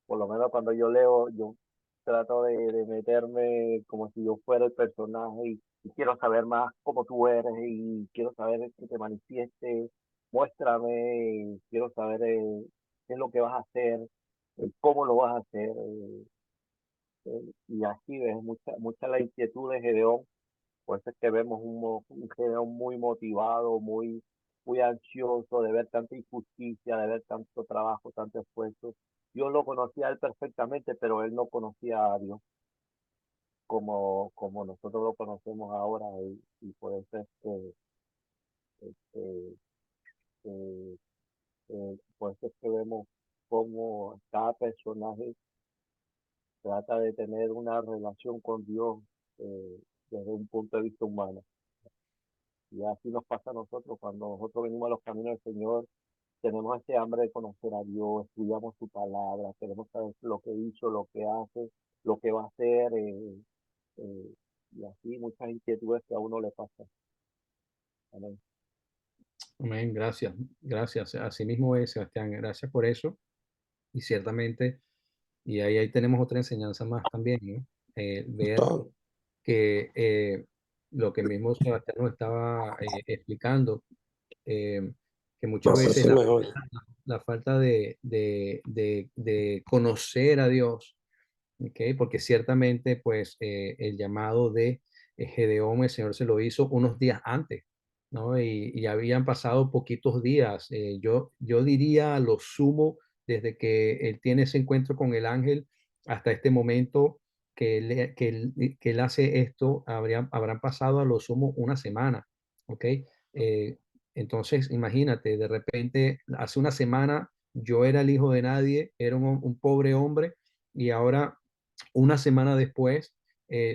por lo menos cuando yo leo, yo trato de meterme como si yo fuera el personaje y quiero saber más cómo tú eres y quiero saber que te manifieste, muéstrame, quiero saber qué es lo que vas a hacer, cómo lo vas a hacer. Y así ves mucha la inquietud de Gedeón. Por eso es que vemos un Gedeón muy motivado, muy ansioso de ver tanta injusticia, de ver tanto trabajo, tanto esfuerzo. Dios lo conocía a él perfectamente, pero él no conocía a Dios como nosotros lo conocemos ahora. Y por eso es que, este, eh, por eso es que vemos cómo cada personaje trata de tener una relación con Dios eh, desde un punto de vista humano. Y así nos pasa a nosotros cuando nosotros venimos a los caminos del Señor, tenemos ese hambre de conocer a Dios, estudiamos su palabra, queremos saber lo que hizo, lo que hace, lo que va a hacer, eh, y así muchas inquietudes que a uno le pasan. Amén. amén, gracias, gracias. Así mismo es, Sebastián, gracias por eso. Y ciertamente, y ahí tenemos otra enseñanza más también, ¿no? Ver Claro, que lo que mismo Sebastián nos estaba explicando, que muchas veces así mejor. la falta de conocer a Dios, ¿ok? Porque ciertamente, pues, el llamado de Gedeón, el Señor se lo hizo unos días antes, ¿no? Y habían pasado poquitos días, yo diría a lo sumo, desde que él tiene ese encuentro con el ángel hasta este momento, que él hace esto, habrán pasado a lo sumo una semana, ¿ok? Eh, entonces, imagínate, de repente, hace una semana yo era el hijo de nadie, era un pobre hombre, y ahora, una semana después,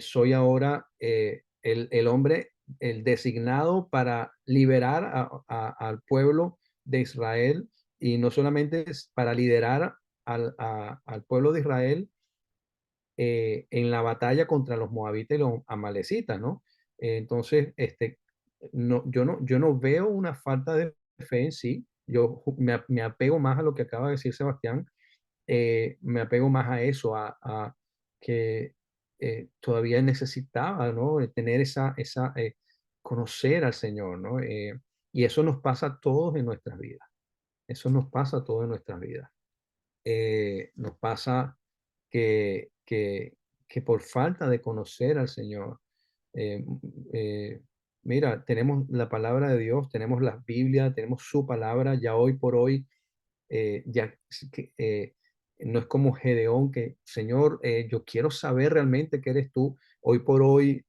soy ahora el hombre, el designado para liberar al pueblo de Israel, y no solamente es para liderar al pueblo de Israel en la batalla contra los moabitas y los amalecitas, ¿no? Entonces, no, yo no veo una falta de fe en sí. Yo me apego más a lo que acaba de decir Sebastián. Me apego más a eso, a que todavía necesitaba, ¿no? Tener conocer al Señor, ¿no? Y eso nos pasa a todos en nuestras vidas. Eso nos pasa a todos en nuestras vidas. Nos pasa que, que, que por falta de conocer al Señor, eh, eh, mira, tenemos la palabra de Dios, tenemos la Biblia, tenemos su palabra, ya hoy por hoy, ya que, no es como Gedeón que, Señor, yo quiero saber realmente que eres tú. Hoy por hoy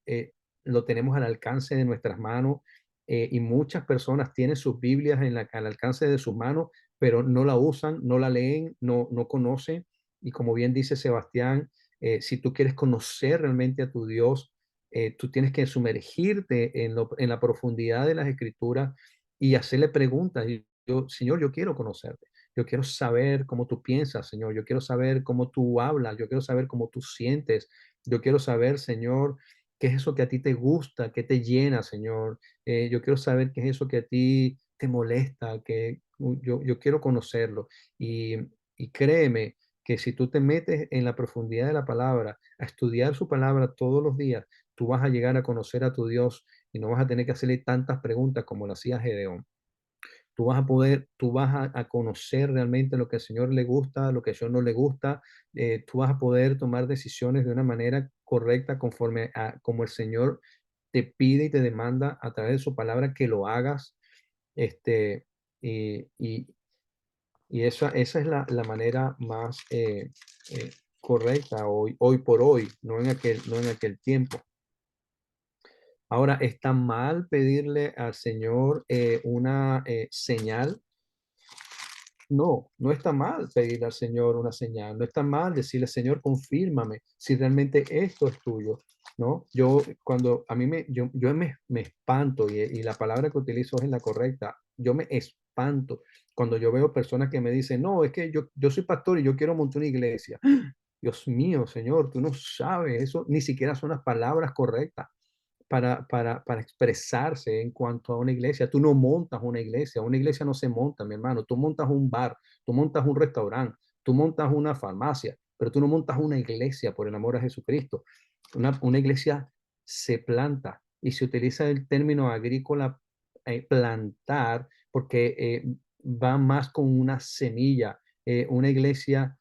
lo tenemos al alcance de nuestras manos, y muchas personas tienen sus Biblias al alcance de sus manos, pero no la usan, no la leen, no conocen. Y como bien dice Sebastián, si tú quieres conocer realmente a tu Dios, tú tienes que sumergirte en la profundidad de las Escrituras y hacerle preguntas. Y yo, Señor, yo quiero conocerte. Yo quiero saber cómo tú piensas, Señor. Yo quiero saber cómo tú hablas. Yo quiero saber cómo tú sientes. Yo quiero saber, Señor, qué es eso que a ti te gusta, qué te llena, Señor. Yo quiero saber qué es eso que a ti te molesta, yo quiero conocerlo. Y, y créeme que si tú te metes en la profundidad de la palabra, a estudiar su palabra todos los días, tú vas a llegar a conocer a tu Dios y no vas a tener que hacerle tantas preguntas como lo hacía Gedeón. Tú vas a conocer realmente lo que al Señor le gusta, lo que al Señor no le gusta. Tú vas a poder tomar decisiones de una manera correcta conforme a como el Señor te pide y te demanda a través de su palabra que lo hagas. Este, y, y, y esa es la manera más correcta hoy por hoy, no en aquel tiempo. Ahora, ¿está mal pedirle al Señor una señal? No, no está mal pedirle al Señor una señal, no está mal decirle, Señor, confírmame si realmente esto es tuyo, ¿no? Cuando a mí me espanto, y la palabra que utilizo es la correcta, yo me espanto cuando yo veo personas que me dicen, no, es que yo soy pastor y yo quiero montar una iglesia. Dios mío, Señor, tú no sabes, eso ni siquiera son las palabras correctas para expresarse en cuanto a una iglesia. Tú no montas una iglesia no se monta, mi hermano. Tú montas un bar, tú montas un restaurante, tú montas una farmacia, pero tú no montas una iglesia por el amor a Jesucristo. Una iglesia se planta, y se utiliza el término agrícola, plantar, porque va más con una semilla. Una iglesia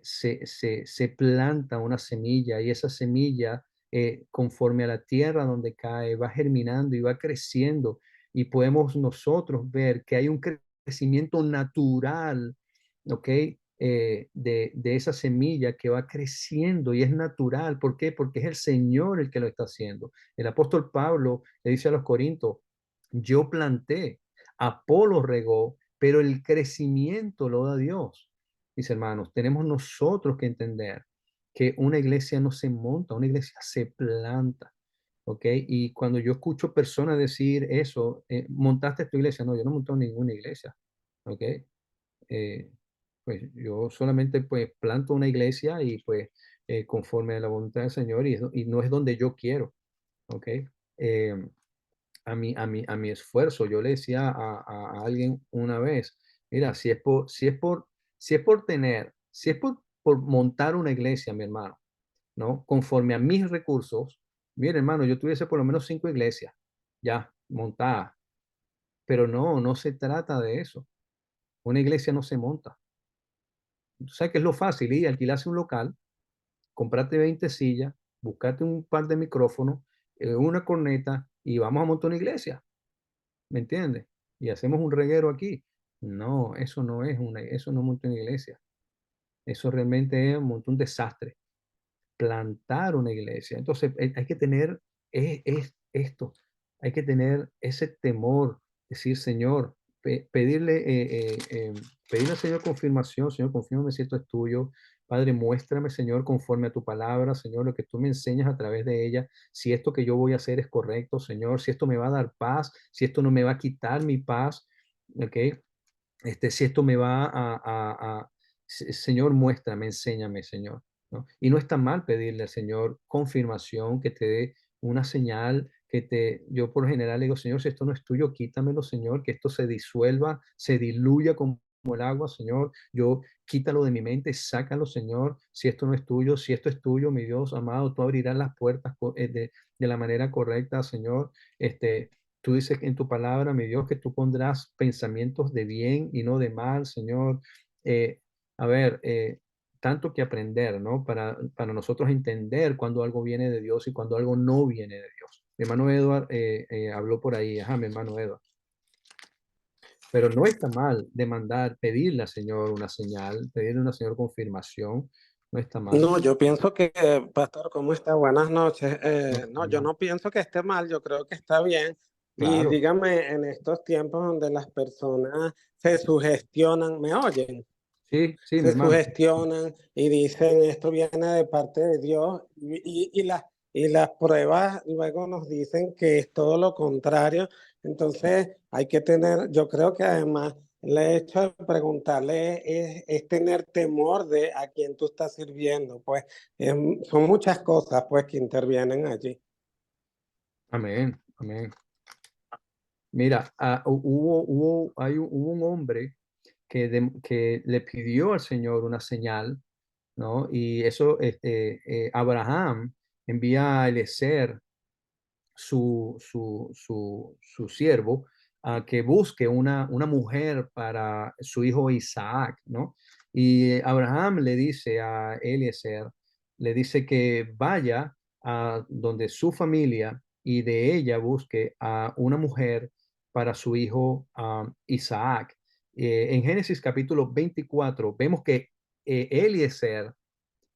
se planta una semilla, y esa semilla conforme a la tierra donde cae, va germinando y va creciendo, y podemos nosotros ver que hay un crecimiento natural, ¿ok? De esa semilla que va creciendo, y es natural. ¿Por qué? Porque es el Señor el que lo está haciendo. El apóstol Pablo le dice a los Corintios, yo planté, Apolo regó, pero el crecimiento lo da Dios. Mis hermanos, tenemos nosotros que entender que una iglesia no se monta, una iglesia se planta, ¿ok? Y cuando yo escucho personas decir eso, montaste tu iglesia, no, yo no monté ninguna iglesia, ¿ok? Eh, pues yo solamente pues planto una iglesia, y pues conforme a la voluntad del Señor, y no es donde yo quiero, ¿ok? Eh, a mi esfuerzo, yo le decía a alguien una vez, mira, si es por montar una iglesia, mi hermano, ¿no? Conforme a mis recursos, mira, hermano, yo tuviese por lo menos 5 iglesias ya montadas, pero no se trata de eso. Una iglesia no se monta. Tú sabes que es lo fácil, ir, alquilarse un local, comprarte 20 sillas, buscarte un par de micrófonos, una corneta, y vamos a montar una iglesia, ¿me entiendes? Y hacemos un reguero aquí. No, eso no monta una iglesia. Eso realmente es un desastre. plantar una iglesia. Entonces, hay que tener esto, hay que tener ese temor, decir, Señor, pedirle al Señor confirmación, Señor, confírmame si esto es tuyo. Padre, muéstrame, Señor, conforme a tu palabra, Señor, lo que tú me enseñas a través de ella, si esto que yo voy a hacer es correcto, Señor, si esto me va a dar paz, si esto no me va a quitar mi paz, ¿ok? Si esto me va Señor, muéstrame, enséñame, Señor, ¿no? Y no está mal pedirle al Señor confirmación, que te dé una señal, yo por lo general le digo, Señor, si esto no es tuyo, quítamelo, Señor, que esto se disuelva, se diluya como el agua, Señor, yo quítalo de mi mente, sácalo, Señor, si esto no es tuyo, si esto es tuyo, mi Dios amado, tú abrirás las puertas de la manera correcta, Señor, tú dices en tu palabra, mi Dios, que tú pondrás pensamientos de bien y no de mal, Señor. Eh, a ver, tanto que aprender, ¿no? Para nosotros entender cuando algo viene de Dios y cuando algo no viene de Dios. Mi hermano Edward habló por ahí, ajá, mi hermano Edward. Pero no está mal demandar, pedirle al Señor una señal, pedirle una Señor confirmación, no está mal. No, yo pienso que, pastor, ¿cómo está? Buenas noches. No No, está yo mal. no pienso que esté mal, yo creo que está bien. Y Claro, dígame, en estos tiempos donde las personas se sugestionan, ¿me oyen? sí, sí, mi Se hermano. sugestionan y dicen esto viene de parte de Dios y las pruebas luego nos dicen que es todo lo contrario. Entonces hay que tener, yo creo que además el hecho de preguntarle es tener temor de a quién tú estás sirviendo, pues son muchas cosas pues que intervienen allí. Amén, amén. Mira, hubo un hombre que le pidió al Señor una señal, ¿no? Y eso, Abraham envía a Eliezer, su siervo, a que busque una mujer para su hijo Isaac, ¿no? Y Abraham le dice a Eliezer, le dice que vaya a donde su familia y de ella busque a una mujer para su hijo Isaac. En Génesis capítulo 24 vemos que Eliezer,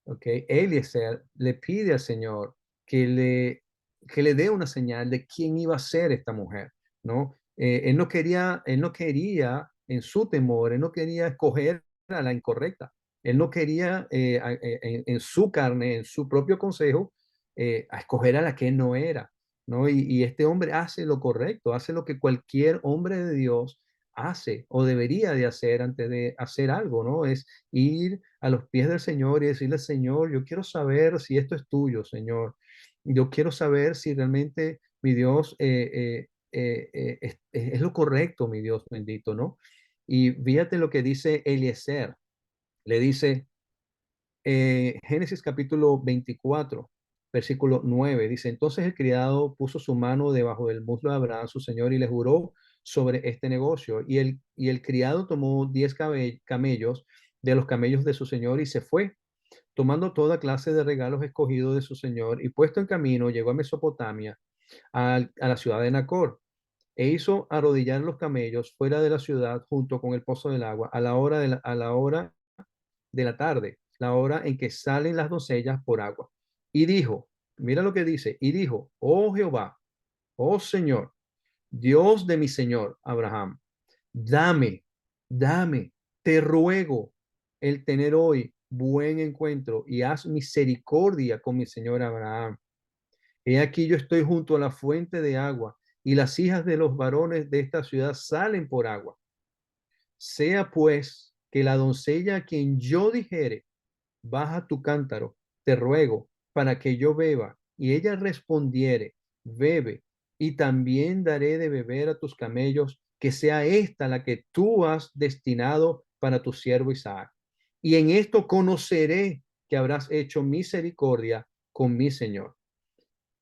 ¿ok? Eliezer le pide al Señor que le, que le dé una señal de quién iba a ser esta mujer, ¿no? Él no quería, en su temor, él no quería escoger a la incorrecta. Él no quería, en su carne, en su propio consejo, a escoger a la que no era, ¿no? Y este hombre hace lo correcto, hace lo que cualquier hombre de Dios hace o debería de hacer antes de hacer algo, ¿no? Es ir a los pies del Señor y decirle, Señor, yo quiero saber si esto es tuyo, Señor. Yo quiero saber si realmente mi Dios es lo correcto, mi Dios bendito, ¿no? Y fíjate lo que dice Eliezer. Le dice, Génesis capítulo 24, versículo 9, dice, entonces el criado puso su mano debajo del muslo de Abraham, su señor, y le juró sobre este negocio. Y el criado tomó 10 camellos de los camellos de su señor y se fue, tomando toda clase de regalos escogidos de su señor, y puesto en camino, llegó a Mesopotamia, a la ciudad de Nacor, e hizo arrodillar los camellos fuera de la ciudad junto con el pozo del agua a la hora de la tarde, la hora en que salen las doncellas por agua. Y dijo, mira lo que dice, y dijo, oh Jehová, oh Señor, Dios de mi Señor Abraham, dame, dame, te ruego el tener hoy buen encuentro y haz misericordia con mi Señor Abraham. He aquí yo estoy junto a la fuente de agua y las hijas de los varones de esta ciudad salen por agua. Sea pues que la doncella a quien yo dijere, baja tu cántaro, te ruego, para que yo beba. Y ella respondiere, bebe, y también daré de beber a tus camellos, que sea esta la que tú has destinado para tu siervo Isaac. Y en esto conoceré que habrás hecho misericordia con mi Señor.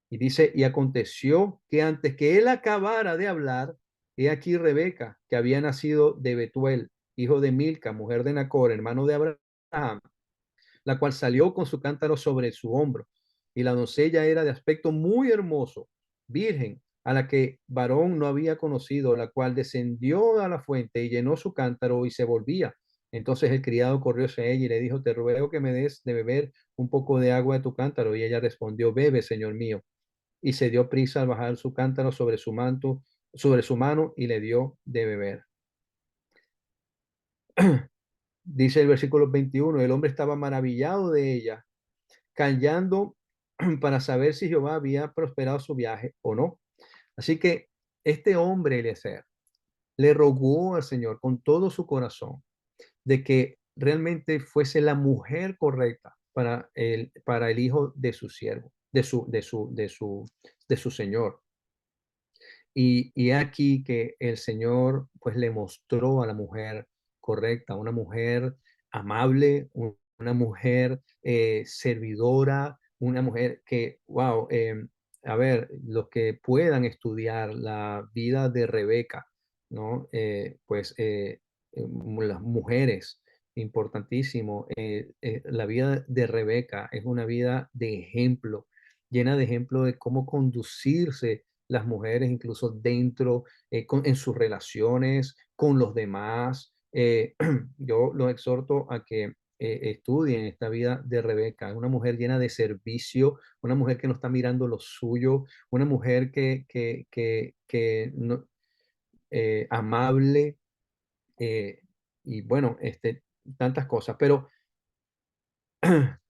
Y dice, y aconteció que antes que él acabara de hablar, he aquí Rebeca, que había nacido de Betuel, hijo de Milca, mujer de Nacor, hermano de Abraham, la cual salió con su cántaro sobre su hombro. Y la doncella era de aspecto muy hermoso, virgen, a la que varón no había conocido, la cual descendió a la fuente y llenó su cántaro y se volvía. Entonces el criado corrió hacia ella y le dijo, te ruego que me des de beber un poco de agua de tu cántaro. Y ella respondió, bebe, señor mío. Y se dio prisa al bajar su cántaro sobre su manto, sobre su mano, y le dio de beber. Dice el versículo 21, el hombre estaba maravillado de ella, callando para saber si Jehová había prosperado su viaje o no. Así que este hombre, Eliezer, le rogó al Señor con todo su corazón de que realmente fuese la mujer correcta para el hijo de su siervo, de su señor. Y aquí que el Señor pues le mostró a la mujer correcta, una mujer amable, una mujer servidora, una mujer que, wow, a ver, los que puedan estudiar la vida de Rebeca, ¿no? Las mujeres, importantísimo, la vida de Rebeca es una vida de ejemplo, llena de ejemplo de cómo conducirse las mujeres, incluso dentro, en sus relaciones con los demás. Yo los exhorto a que estudien esta vida de Rebeca, una mujer llena de servicio, una mujer que no está mirando lo suyo, una mujer amable, y bueno, tantas cosas. Pero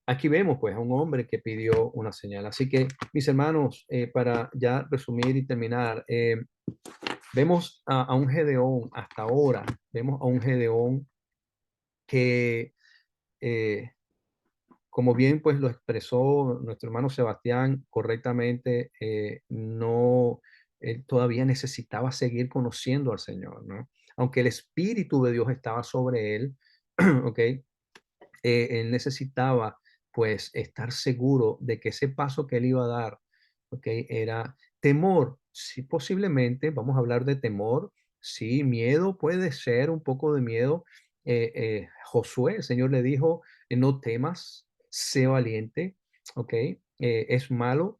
aquí vemos pues a un hombre que pidió una señal. Así que, mis hermanos, para ya resumir y terminar, vemos a un Gedeón hasta ahora, vemos a un Gedeón que, eh, como bien pues lo expresó nuestro hermano Sebastián correctamente, no, él todavía necesitaba seguir conociendo al Señor, ¿no? Aunque el Espíritu de Dios estaba sobre él, ¿ok? Él necesitaba pues estar seguro de que ese paso que él iba a dar, ¿ok? Era temor. Sí, posiblemente, vamos a hablar de temor, sí, miedo, puede ser un poco de miedo. Josué, el Señor le dijo, no temas, sé valiente, ¿ok? ¿Es malo?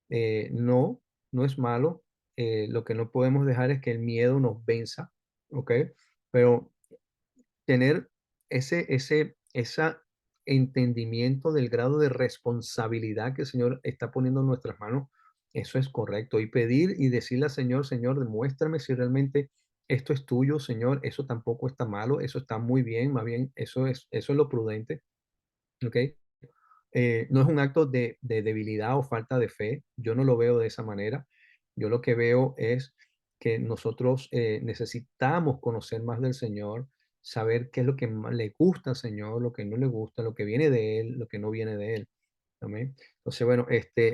No, no es malo. Lo que no podemos dejar es que el miedo nos venza, ¿ok? Pero tener ese entendimiento del grado de responsabilidad que el Señor está poniendo en nuestras manos, eso es correcto. Y pedir y decirle al Señor, Señor, demuéstrame si realmente esto es tuyo, Señor, eso tampoco está malo, eso está muy bien, más bien eso es lo prudente, ¿ok? No es un acto de debilidad o falta de fe, yo no lo veo de esa manera. Yo lo que veo es que nosotros necesitamos conocer más del Señor, saber qué es lo que más le gusta al Señor, lo que no le gusta, lo que viene de Él, lo que no viene de Él. Amén. Entonces, bueno,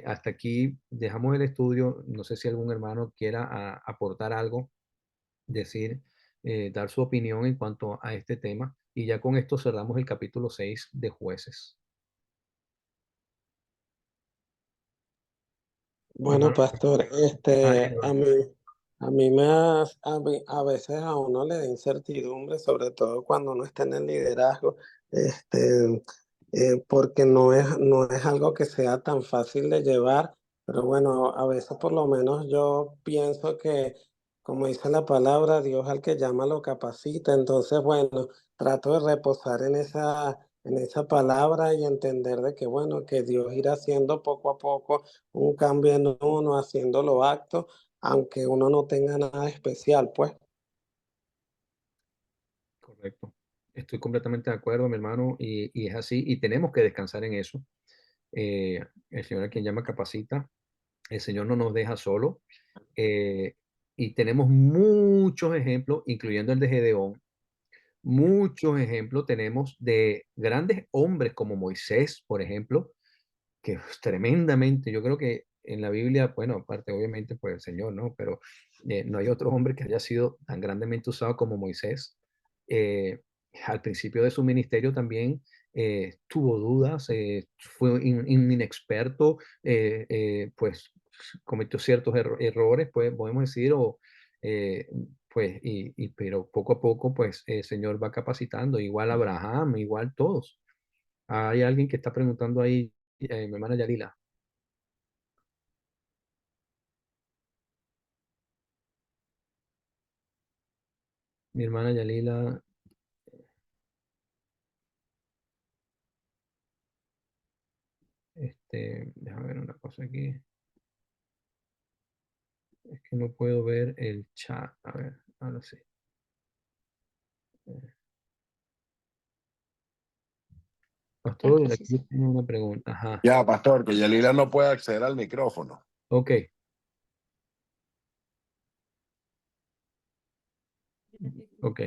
hasta aquí dejamos el estudio. No sé si algún hermano quiera aportar algo, decir, dar su opinión en cuanto a este tema. Y ya con esto cerramos el capítulo 6 de Jueces. Mi Bueno, hermano, pastor, a veces a uno le da incertidumbre, sobre todo cuando uno está en el liderazgo, este, porque no es algo que sea tan fácil de llevar, pero bueno, a veces por lo menos yo pienso que, como dice la palabra, Dios al que llama lo capacita, entonces bueno, trato de reposar en esa palabra y entender de que bueno, que Dios irá haciendo poco a poco un cambio en uno, haciéndolo acto, aunque uno no tenga nada especial, pues. correcto. Estoy completamente de acuerdo, mi hermano, y es así, y tenemos que descansar en eso. El Señor a quien llama capacita, el Señor no nos deja solo, eh, y tenemos muchos ejemplos, incluyendo el de Gedeón, muchos ejemplos tenemos de grandes hombres como Moisés, por ejemplo, que tremendamente, yo creo que en la Biblia, bueno, aparte obviamente por el Señor, ¿no? Pero no hay otro hombre que haya sido tan grandemente usado como Moisés. Eh, Al principio de su ministerio también tuvo dudas, fue un inexperto, pues cometió ciertos errores, pues podemos decir, eh, pues, pero poco a poco, pues el Señor va capacitando, igual Abraham, igual todos. Hay alguien que está preguntando ahí, mi hermana Yarila. Mi hermana Yalila, Déjame ver una cosa aquí. Es que no puedo ver el chat. A ver, ahora sí. Pastor, Sí, aquí sí. tiene una pregunta. Ajá. Ya, pastor, que Yalila no puede acceder al micrófono. Ok. Ok.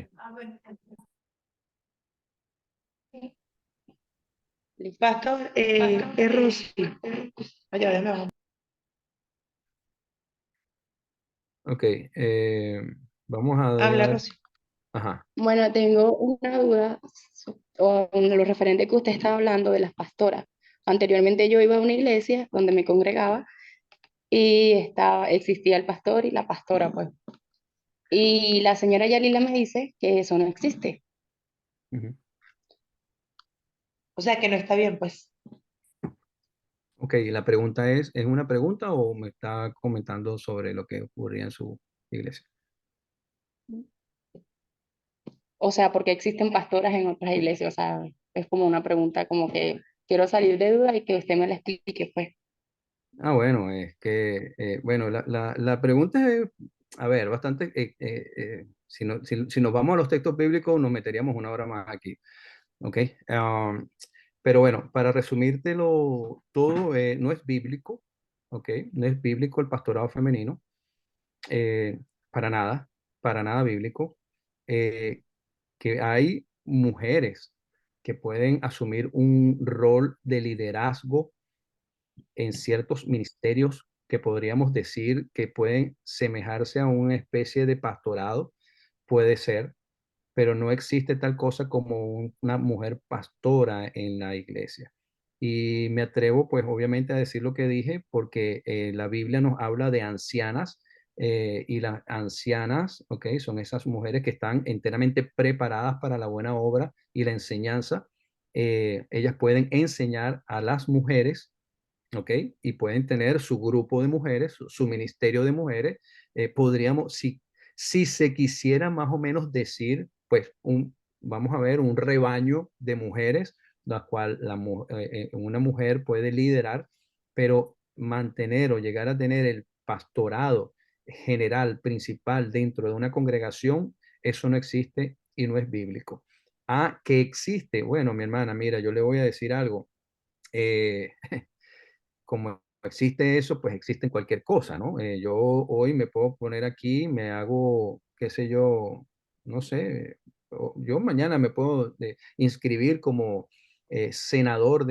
Pastor, es Rosy. Allá, déjame abajo. Ok. Vamos a Habla, dar. Rosy. Ajá. Bueno, tengo una duda en lo referente que usted estaba hablando de las pastoras. Anteriormente yo iba a una iglesia donde me congregaba y existía el pastor y la pastora, pues. Y la señora Yalila me dice que eso no existe. Ujú. O sea que no está bien, pues. Ok, la pregunta ¿es una pregunta o me está comentando sobre lo que ocurría en su iglesia? O sea, porque existen pastoras en otras iglesias. O sea, es como una pregunta, como que quiero salir de duda y que usted me la explique, pues. Ah, bueno, es que, bueno, la pregunta es, a ver, bastante, si nos vamos a los textos bíblicos, nos meteríamos una hora más aquí, ¿ok? Um, pero bueno, para resumírtelo todo, no es bíblico, ¿ok? No es bíblico el pastorado femenino, eh, para nada bíblico. Eh, que hay mujeres que pueden asumir un rol de liderazgo en ciertos ministerios que podríamos decir que pueden semejarse a una especie de pastorado, puede ser, pero no existe tal cosa como una mujer pastora en la iglesia. Y me atrevo, pues obviamente, a decir lo que dije, porque la Biblia nos habla de ancianas, y las ancianas, ¿ok? Son esas mujeres que están enteramente preparadas para la buena obra y la enseñanza. Ellas pueden enseñar a las mujeres, ¿ok? Y pueden tener su grupo de mujeres, su ministerio de mujeres. Podríamos, si se quisiera más o menos decir, pues, vamos a ver, un rebaño de mujeres, la cual una mujer puede liderar, pero mantener o llegar a tener el pastorado general, principal dentro de una congregación, eso no existe y no es bíblico. Ah, que existe. Bueno, mi hermana, mira, yo le voy a decir algo. Eh, como existe eso, pues existe en cualquier cosa, ¿no? Yo hoy me puedo poner aquí, me hago, qué sé yo, no sé, yo mañana me puedo inscribir como senador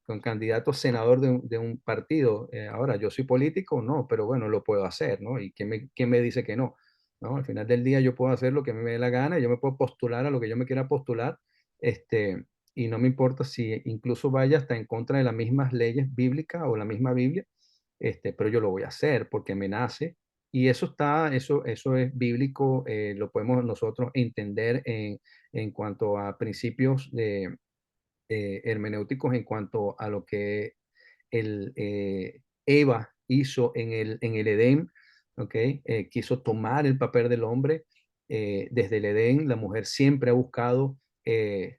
con candidato a senador de un partido. Ahora, yo soy político, no, pero bueno, lo puedo hacer, ¿no? ¿Y quién me dice que no? ¿No? Al final del día yo puedo hacer lo que me dé la gana, yo me puedo postular a lo que yo me quiera postular, este, y no me importa si incluso vaya hasta en contra de las mismas leyes bíblicas o la misma Biblia, pero yo lo voy a hacer porque me nace. Y eso es bíblico, lo podemos nosotros entender en cuanto a principios hermenéuticos, en cuanto a lo que Eva hizo en el Edén, ¿ok? Quiso tomar el papel del hombre. Desde el Edén, la mujer siempre ha buscado eh,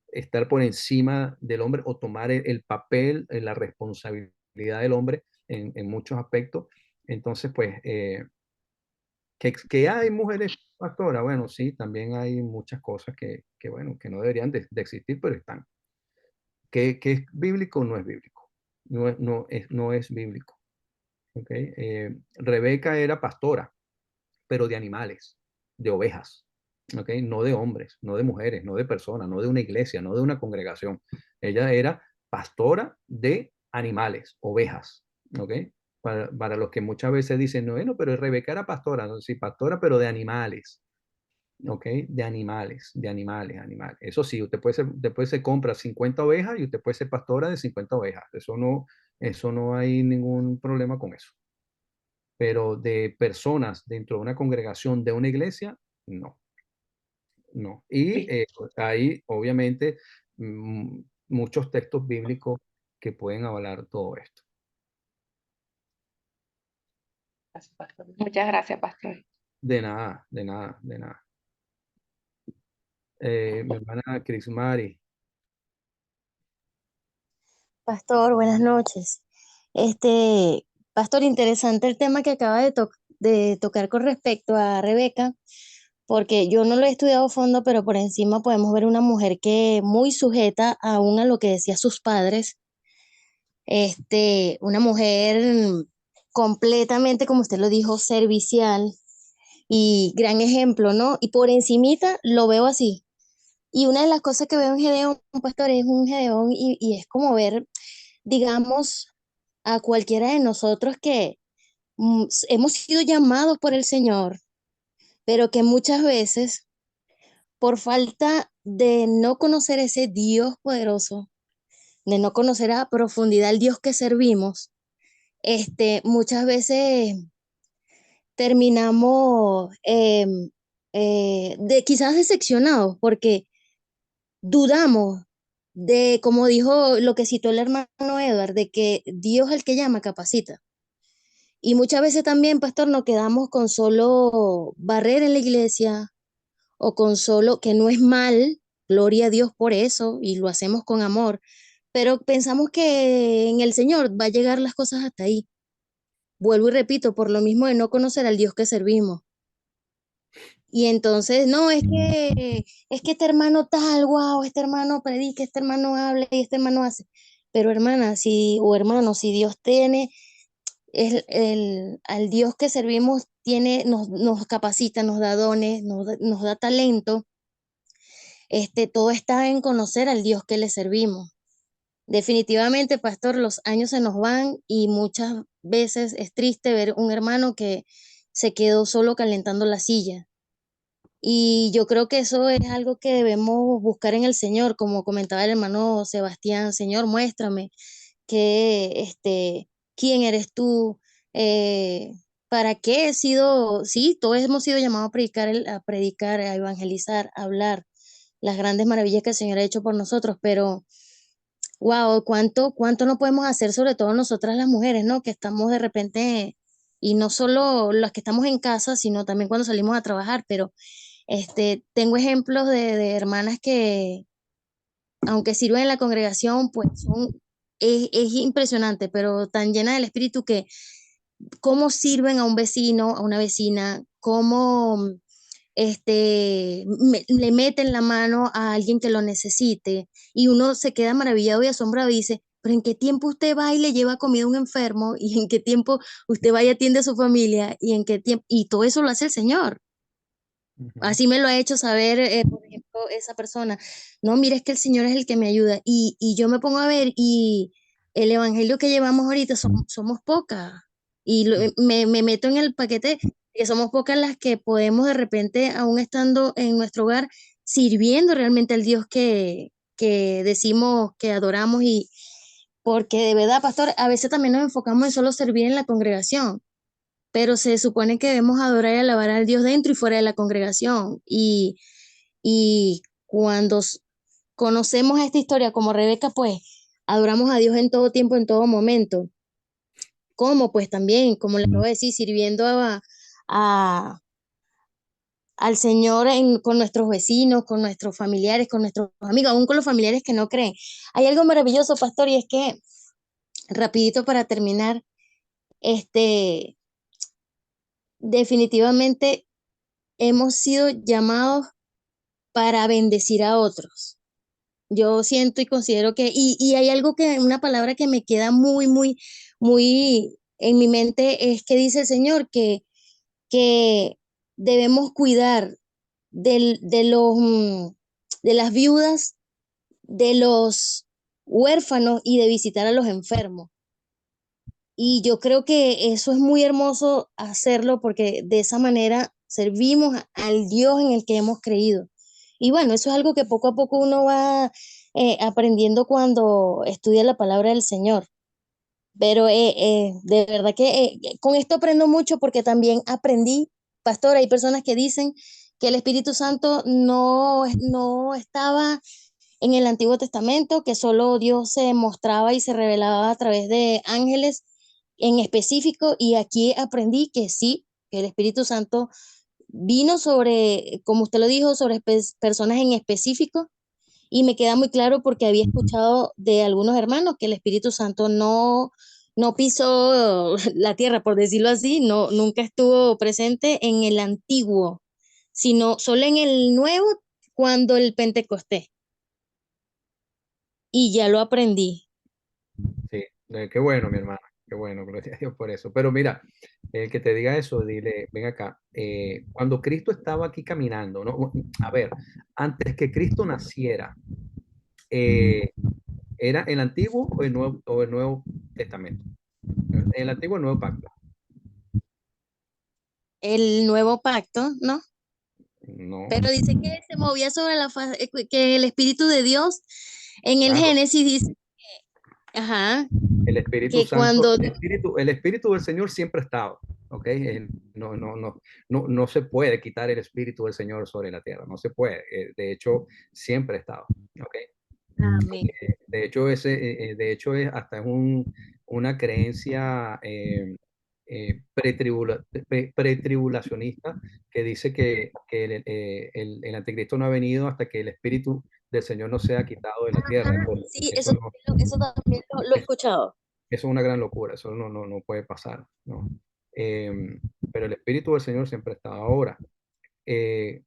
estar por encima del hombre o tomar el papel, la responsabilidad del hombre en muchos aspectos. Entonces, pues, que hay mujeres pastoras, bueno, sí, también hay muchas cosas bueno, que no deberían de existir, pero están. Que es bíblico? No es bíblico. No es bíblico. ¿Okay? Rebeca era pastora, pero de animales, de ovejas, ¿ok? No de hombres, no de mujeres, no de personas, no de una iglesia, no de una congregación. Ella era pastora de animales, ovejas, ¿ok? Para los que muchas veces dicen, no, bueno, pero Rebeca era pastora, ¿no? Sí, pastora, pero de animales, ¿ok? Animales. Eso sí, después se compra 50 ovejas y usted puede ser pastora de 50 ovejas. Eso no hay ningún problema con eso, pero de personas dentro de una congregación de una iglesia, no, no. Y Sí. hay obviamente mm, muchos textos bíblicos que pueden avalar todo esto. Gracias, pastor. Muchas gracias, pastor. De nada, de nada, de nada. Mi hermana Crismari, Pastor, buenas noches. Pastor, interesante el tema que acaba de tocar con respecto a Rebeca, porque yo no lo he estudiado a fondo, pero por encima podemos ver una mujer que muy sujeta aún a lo que decían sus padres, una mujer completamente, como usted lo dijo, servicial y gran ejemplo, ¿no? Y por encimita lo veo así. Y una de las cosas que veo en Gedeón, pastor, es un Gedeón y es como ver, digamos, a cualquiera de nosotros que hemos sido llamados por el Señor, pero que muchas veces, por falta de no conocer ese Dios poderoso, de no conocer a profundidad el Dios que servimos, muchas veces terminamos quizás decepcionados porque dudamos de, como dijo lo que citó el hermano Edward, de que Dios el que llama capacita. Y muchas veces también, pastor, nos quedamos con solo barrer en la iglesia o con solo, que no es mal, gloria a Dios por eso, y lo hacemos con amor, pero pensamos que en el Señor va a llegar las cosas hasta ahí. Vuelvo y repito, por lo mismo de no conocer al Dios que servimos. Y entonces, no, es que este hermano tal, wow, este hermano predica, este hermano habla y este hermano hace. Pero hermana, o hermano, si Dios tiene al Dios que servimos nos capacita, nos da dones, nos da talento. Todo está en conocer al Dios que le servimos. Definitivamente, pastor, los años se nos van y muchas veces es triste ver un hermano que se quedó solo calentando la silla. Y yo creo que eso es algo que debemos buscar en el Señor, como comentaba el hermano Sebastián. Señor, muéstrame quién eres tú, eh, para qué he sido, sí, todos hemos sido llamados a predicar, a evangelizar, a hablar las grandes maravillas que el Señor ha hecho por nosotros, pero wow, cuánto no podemos hacer, sobre todo nosotras las mujeres, ¿no? Que estamos de repente, y no solo las que estamos en casa, sino también cuando salimos a trabajar, pero tengo ejemplos de hermanas que, aunque sirven en la congregación, pues es impresionante, pero tan llena del Espíritu que cómo sirven a un vecino, a una vecina, cómo le meten la mano a alguien que lo necesite, y uno se queda maravillado y asombrado y dice, pero ¿en qué tiempo usted va y le lleva comida a un enfermo? ¿Y en qué tiempo usted va y atiende a su familia? ¿Y en qué tiempo? Y todo eso lo hace el Señor. Ujú. Así me lo ha hecho saber, por ejemplo, esa persona. No, mira, es que el Señor es el que me ayuda. Y yo me pongo a ver y el evangelio que llevamos ahorita somos pocas. Y me meto en el paquete que somos pocas las que podemos de repente, aún estando en nuestro hogar, sirviendo realmente al Dios que decimos que adoramos. Y porque de verdad, pastor, a veces también nos enfocamos en solo servir en la congregación, pero se supone que debemos adorar y alabar al Dios dentro y fuera de la congregación. Y cuando conocemos esta historia como Rebeca, pues adoramos a Dios en todo tiempo, en todo momento. Como pues también, como le acabo de decir, sirviendo a- al Señor con nuestros vecinos, con nuestros familiares, con nuestros amigos, aún con los familiares que no creen. Hay algo maravilloso, pastor, y es que, rapidito para terminar, definitivamente hemos sido llamados para bendecir a otros. Yo siento y considero y hay algo una palabra que me queda muy, muy, muy en mi mente, es que dice el Señor que debemos cuidar de las viudas, de los huérfanos y de visitar a los enfermos. Y yo creo que eso es muy hermoso hacerlo porque de esa manera servimos al Dios en el que hemos creído. Y bueno, eso es algo que poco a poco uno va aprendiendo cuando estudia la palabra del Señor. Pero de verdad que con esto aprendo mucho porque también aprendí, pastor, hay personas que dicen que el Espíritu Santo no estaba en el Antiguo Testamento, que solo Dios se mostraba y se revelaba a través de ángeles en específico, y aquí aprendí que sí, que el Espíritu Santo vino sobre, como usted lo dijo, sobre personas en específico, y me queda muy claro porque había escuchado de algunos hermanos que el Espíritu Santo no pisó la tierra, por decirlo así, nunca estuvo presente en el antiguo, sino solo en el nuevo cuando el Pentecostés. Y ya lo aprendí. Sí, qué bueno, mi hermana, qué bueno, gloria a Dios por eso. Pero mira, el que te diga eso, dile, ven acá, cuando Cristo estaba aquí caminando, ¿no? A ver, antes que Cristo naciera, eh, ¿era el Antiguo o el Nuevo Testamento? El Antiguo o el Nuevo Pacto. El nuevo pacto, ¿no? No, Pero dice que se movía sobre la faz, que el Espíritu de Dios en el claro, Génesis dice, ajá, el Espíritu que Santo, cuando, el Espíritu del Señor siempre ha estado, ¿ok? No se puede quitar el Espíritu del Señor sobre la tierra, no se puede. De hecho, siempre ha estado, ¿ok? amén. De hecho es hasta una creencia pretribulacionista que dice que el anticristo no ha venido hasta que el espíritu del Señor no sea quitado de la tierra. Sí, Eso no, eso también lo he es- escuchado. eso es una gran locura, eso no puede pasar, ¿no? Pero el espíritu del Señor siempre está ahora. Eh,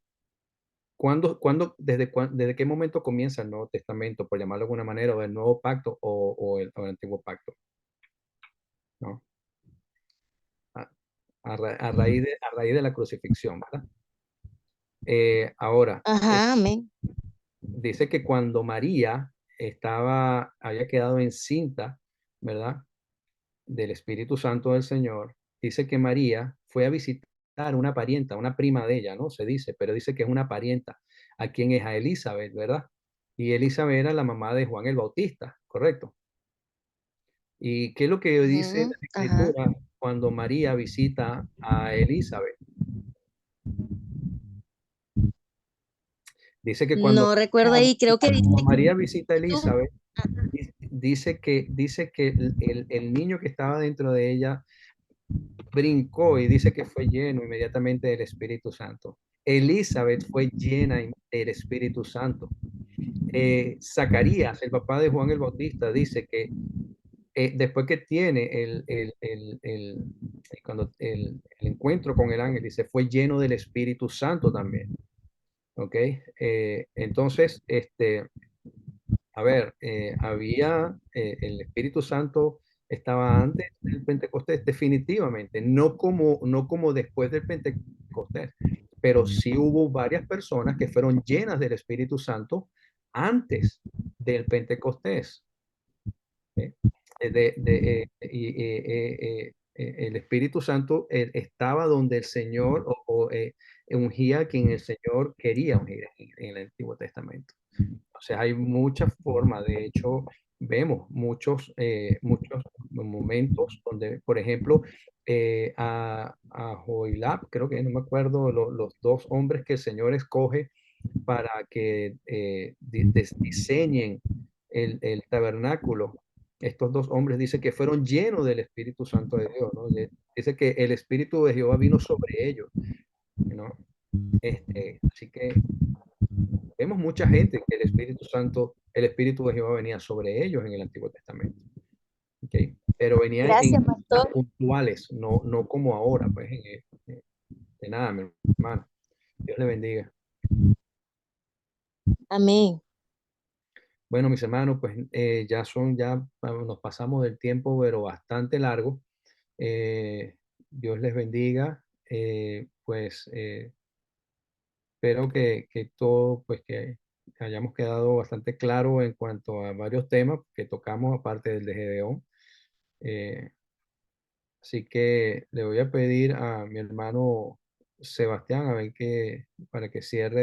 desde qué momento comienza el Nuevo Testamento, por llamarlo de alguna manera, o el Nuevo Pacto o el Antiguo Pacto? ¿No? A, a raíz de la crucifixión, ¿verdad? Ahora, Ajá, amén. dice que cuando María había quedado encinta, ¿verdad? Del Espíritu Santo del Señor, dice que María fue a visitar una parienta, una prima de ella, ¿no? Se dice, pero dice que es una parienta, a quien es a Elizabeth, ¿verdad? Y Elizabeth era la mamá de Juan el Bautista, ¿correcto? ¿Y qué es lo que dice Ujú, la ajá. Escritura cuando María visita a Elizabeth? Dice que No recuerdo ahí, creo que dice cuando María visita a que tú, Elizabeth, dice que el niño que estaba dentro de ella brincó y dice que fue lleno inmediatamente del Espíritu Santo. Elizabeth fue llena del Espíritu Santo. Zacarías, el papá de Juan el Bautista, dice que después que tiene el encuentro con el ángel, dice, fue lleno del Espíritu Santo también. ¿Ok? Entonces, a ver, el Espíritu Santo estaba antes del Pentecostés, definitivamente, no como después del Pentecostés, pero sí hubo varias personas que fueron llenas del Espíritu Santo antes del Pentecostés. ¿Eh? El Espíritu Santo estaba donde el Señor ungía a quien el Señor quería ungir en el Antiguo Testamento. O sea, hay muchas formas. De hecho, vemos muchos momentos donde, por ejemplo, a Joilab, creo que no me acuerdo, los dos hombres que el Señor escoge para que diseñen el tabernáculo. Estos dos hombres dice que fueron llenos del Espíritu Santo de Dios, ¿no? Dice que el Espíritu de Jehová vino sobre ellos, ¿no? Así que vemos mucha gente que el Espíritu de Jehová venía sobre ellos en el Antiguo Testamento. ¿Ok? Pero venía en gracias, cosas pastor. puntuales, no como ahora, pues, de nada, mi hermano. Dios le bendiga. Amén. Bueno, mis hermanos, pues nos pasamos del tiempo, pero bastante largo. Dios les bendiga. Espero que todo, pues que hayamos quedado bastante claro en cuanto a varios temas que tocamos, aparte del de Gedeón. Eh, Así que le voy a pedir a mi hermano Sebastián a ver para que cierre.